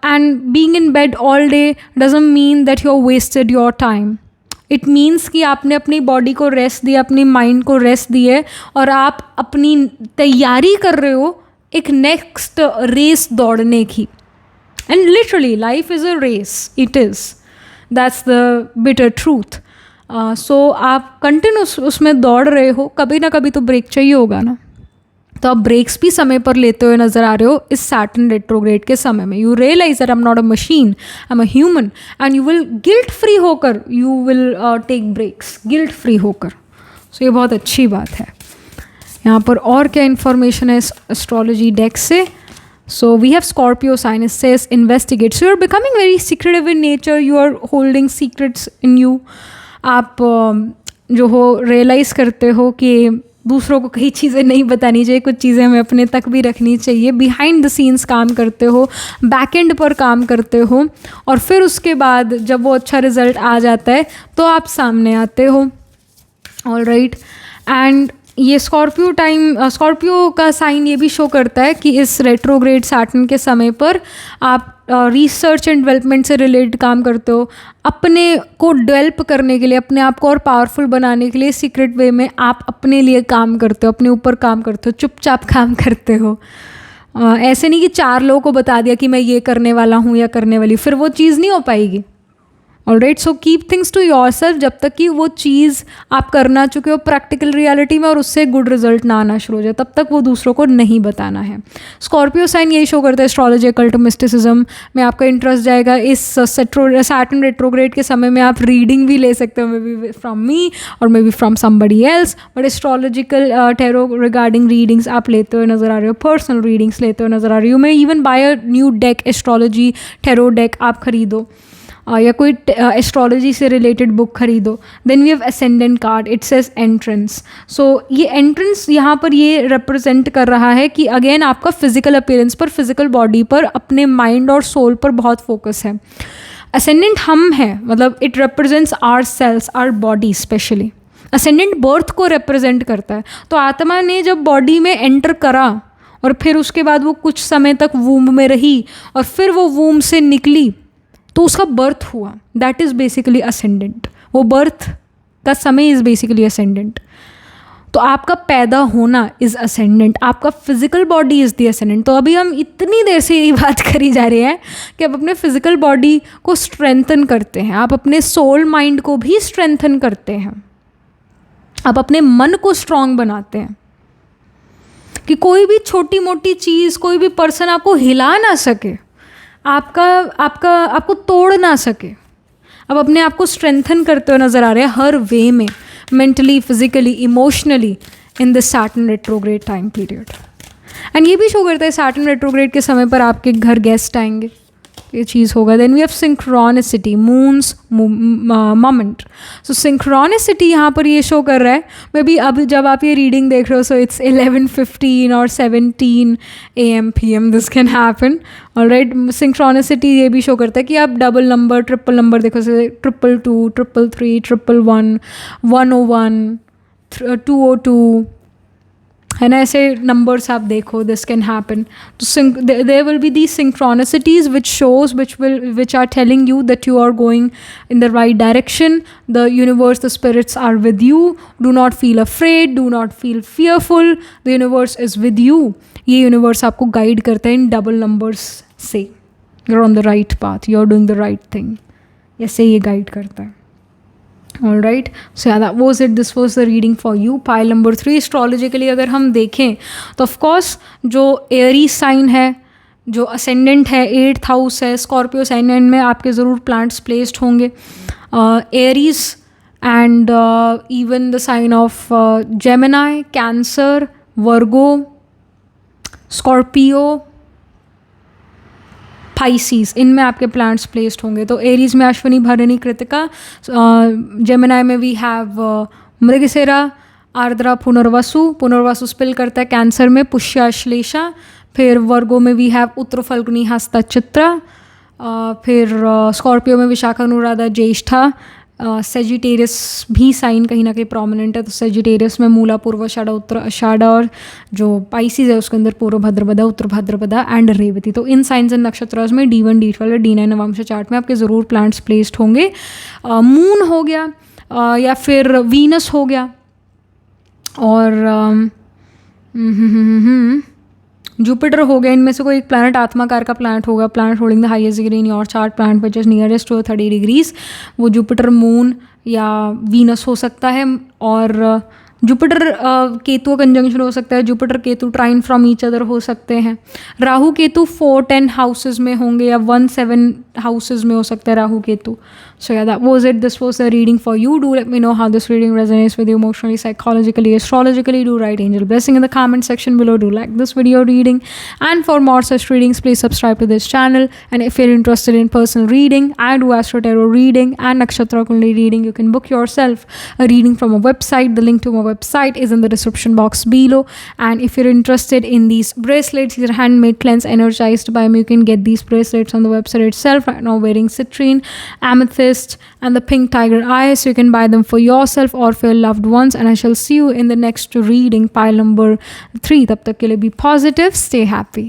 and being in bed all day doesn't mean that you are wasted your time. It means कि आपने अपनी बॉडी को रेस्ट दिया, अपनी माइंड को रेस्ट दिए, और आप अपनी तैयारी कर रहे हो एक नेक्स्ट रेस दौड़ने की. And literally, life is a race. It is. That's the bitter truth. So आप कंटिन्यूस उसमें दौड़ रहे हो, कभी ना कभी तो ब्रेक चाहिए होगा ना. तो आप ब्रेक्स भी समय पर लेते हुए नज़र आ रहे हो इस सैटर्न रेट्रोग्रेड के समय में. You realise that I am not a machine, I am a human, and you will guilt free होकर you will take breaks, guilt free होकर. सो ये बहुत अच्छी बात है. यहाँ पर और क्या इन्फॉर्मेशन है एस्ट्रोलॉजी डेक से. So we have Scorpio sign. It says investigate. So you're becoming very secretive in nature. You are holding secrets in you. आप जो हो realize करते हो कि दूसरों को कई चीज़ें नहीं बतानी चाहिए, कुछ चीज़ें हमें अपने तक भी रखनी चाहिए. बिहाइंड द सीन्स काम करते हो, बैक एंड पर काम करते हो, और फिर उसके बाद जब वो अच्छा रिजल्ट आ जाता है तो आप सामने आते हो. All right. एंड ये स्कॉर्पियो का साइन ये भी शो करता है कि इस रेट्रोग्रेड सैटर्न के समय पर आप रिसर्च एंड डेवलपमेंट से रिलेटेड काम करते हो. अपने को डेवलप करने के लिए, अपने आप को और पावरफुल बनाने के लिए सीक्रेट वे में आप अपने लिए काम करते हो, अपने ऊपर काम करते हो, चुपचाप काम करते हो. ऐसे नहीं कि 4 लोगों को बता दिया कि मैं ये करने वाला हूँ या करने वाली, फिर वो चीज़ नहीं हो पाएगी. All right. So keep things to yourself जब तक कि वो चीज़ आप करना चुके हो प्रैक्टिकल रियलिटी में और उससे गुड रिजल्ट ना आना शुरू हो जाए, तब तक वो दूसरों को नहीं बताना है. स्कॉर्पियो साइन यही शो करता है एस्ट्रोलॉजी, कल्ट, मिस्टिसिज्म में आपका इंटरेस्ट जाएगा. इस सैटर्न रेट्रोग्रेड के समय में आप रीडिंग भी ले सकते हो, मे बी फ्रॉम मी और may be from somebody else. But astrological tarot regarding readings आप लेते हुए नज़र आ रहे हो, पर्सनल रीडिंग्स लेते हुए नज़र आ रही हो. मैं even buy a new deck, astrology tarot deck आप खरीदो, या कोई एस्ट्रोलॉजी से रिलेटेड बुक खरीदो. Then we have ascendant card. It says entrance. So ये एंट्रेंस यहाँ पर ये रिप्रेजेंट कर रहा है कि अगेन आपका फिजिकल अपीयरेंस पर, फिजिकल बॉडी पर, अपने माइंड और सोल पर बहुत फोकस है. असेंडेंट हम हैं, मतलब it represents our cells, our body specially. Ascendant birth को रिप्रेजेंट करता है. तो आत्मा ने जब बॉडी में एंटर करा और फिर उसके बाद वो कुछ समय तक वूम्ब में रही और फिर वो वूम्ब से निकली, तो उसका बर्थ हुआ. That is basically ascendant. वो बर्थ का समय इज़ बेसिकली असेंडेंट. तो आपका पैदा होना इज़ असेंडेंट, आपका physical body is the ascendant. तो अभी हम इतनी देर से यही बात करी जा रही है कि आप अपने फिजिकल बॉडी को स्ट्रेंथन करते हैं, आप अपने सोल माइंड को भी स्ट्रेंथन करते हैं, आप अपने मन को स्ट्रांग बनाते हैं कि कोई भी छोटी मोटी चीज़, कोई भी पर्सन आपको हिला ना सके, आपको तोड़ ना सके. अब अपने आप को स्ट्रेंथन करते हुए नज़र आ रहे हैं हर वे में, mentally, physically, emotionally in this Saturn retrograde time period. And ये भी शो करता है सैटर्न रेट्रोग्रेड के समय पर आपके घर गेस्ट आएंगे, ये चीज़ होगा. Then we have synchronicity, moon's moment. So synchronicity यहाँ पर ये शो कर रहा है, मे बी अब जब आप ये रीडिंग देख रहे हो, सो इट्स 11:15 और 17 AM PM this can happen. Alright. Synchronicity ये भी शो करता है कि आप डबल नंबर, ट्रिपल नंबर देखो, जैसे 222, 333, 111, 101, 202 है ना, ऐसे नंबर्स आप देखो, दिस कैन हैपन. तो there will be the synchronicities which are telling you that you are going in the right direction. The universe, the spirits are with you. Do not feel afraid, do not feel fearful. The universe is with you. ये universe आपको guide करता है in double numbers से. You are on the right path, you are doing the right thing. ऐसे ये guide करता है. All right. So yeah, that was it. This was the reading for you. Pile number 3. Astrologically अगर हम देखें तो of course जो एरी साइन है, जो असेंडेंट है, 8th हाउस है, स्कॉर्पियो साइन में आपके ज़रूर प्लांट्स प्लेस्ड होंगे. Aries and even the sign of Gemini, Cancer, Virgo, Scorpio, Pisces, इनमें आपके प्लांट्स प्लेस्ड होंगे. तो एरीज में अश्विनी, भरणी, कृतिका. जेमिनाई में we have Mrigashira, Ardra, Punarvasu spill करता है कैंसर में, पुष्य, अश्लेषा. फिर वर्गो में वी हैव उत्तर, फल्गुनी, हस्ता, चित्रा. फिर स्कॉर्पियो में विशाखा, अनुराधा, ज्येष्ठा. सेजिटेरियस भी साइन कहीं ना कहीं प्रोमिनेंट है, तो सेजिटेरियस में मूला, पूर्वाषाढ़ा, उत्तर आषाढ़ा. और जो पाइसिस है उसके अंदर पूर्व भाद्रपदा, उत्तर भाद्रपदा एंड रेवती. तो इन साइंस एंड नक्षत्रास में D1, D12, D9 नवंश चार्ट में आपके ज़रूर प्लांट्स प्लेस्ड होंगे. मून हो गया या फिर वीनस हो गया, और जुपिटर हो गया. इनमें से कोई एक प्लैनेट आत्माकार का प्लैनेट होगा, planet holding the highest degree in your chart, planet which is nearest to 30 degrees. वो जुपिटर, मून या वीनस हो सकता है. और जुपिटर केतु कंजंक्शन हो सकता है, Jupiter Ketu trine from each other हो सकते हैं. राहु केतु 4-10 हाउसेज में होंगे या 1-7 हाउसेज में हो सकता है Rahu Ketu. So yeah, that was it. This was the reading for you. Do let me know how this reading resonates with you emotionally, psychologically, astrologically. Do write angel blessing in the comment section below. Do like this video reading. And for more such readings, please subscribe to this channel. And if you're interested in personal reading, I do Astro Tarot reading and Nakshatra Kundali reading. You can book yourself a reading from a website. The link to my website is in the description box below. And if you're interested in these bracelets, these are handmade, cleansed, energized by me. You can get these bracelets on the website itself. Right now wearing citrine, amethyst, and the pink tiger eye, so you can buy them for yourself or for your loved ones. And I shall see you in the next reading, pile number 3. Tab tak ke liye be positive, stay happy.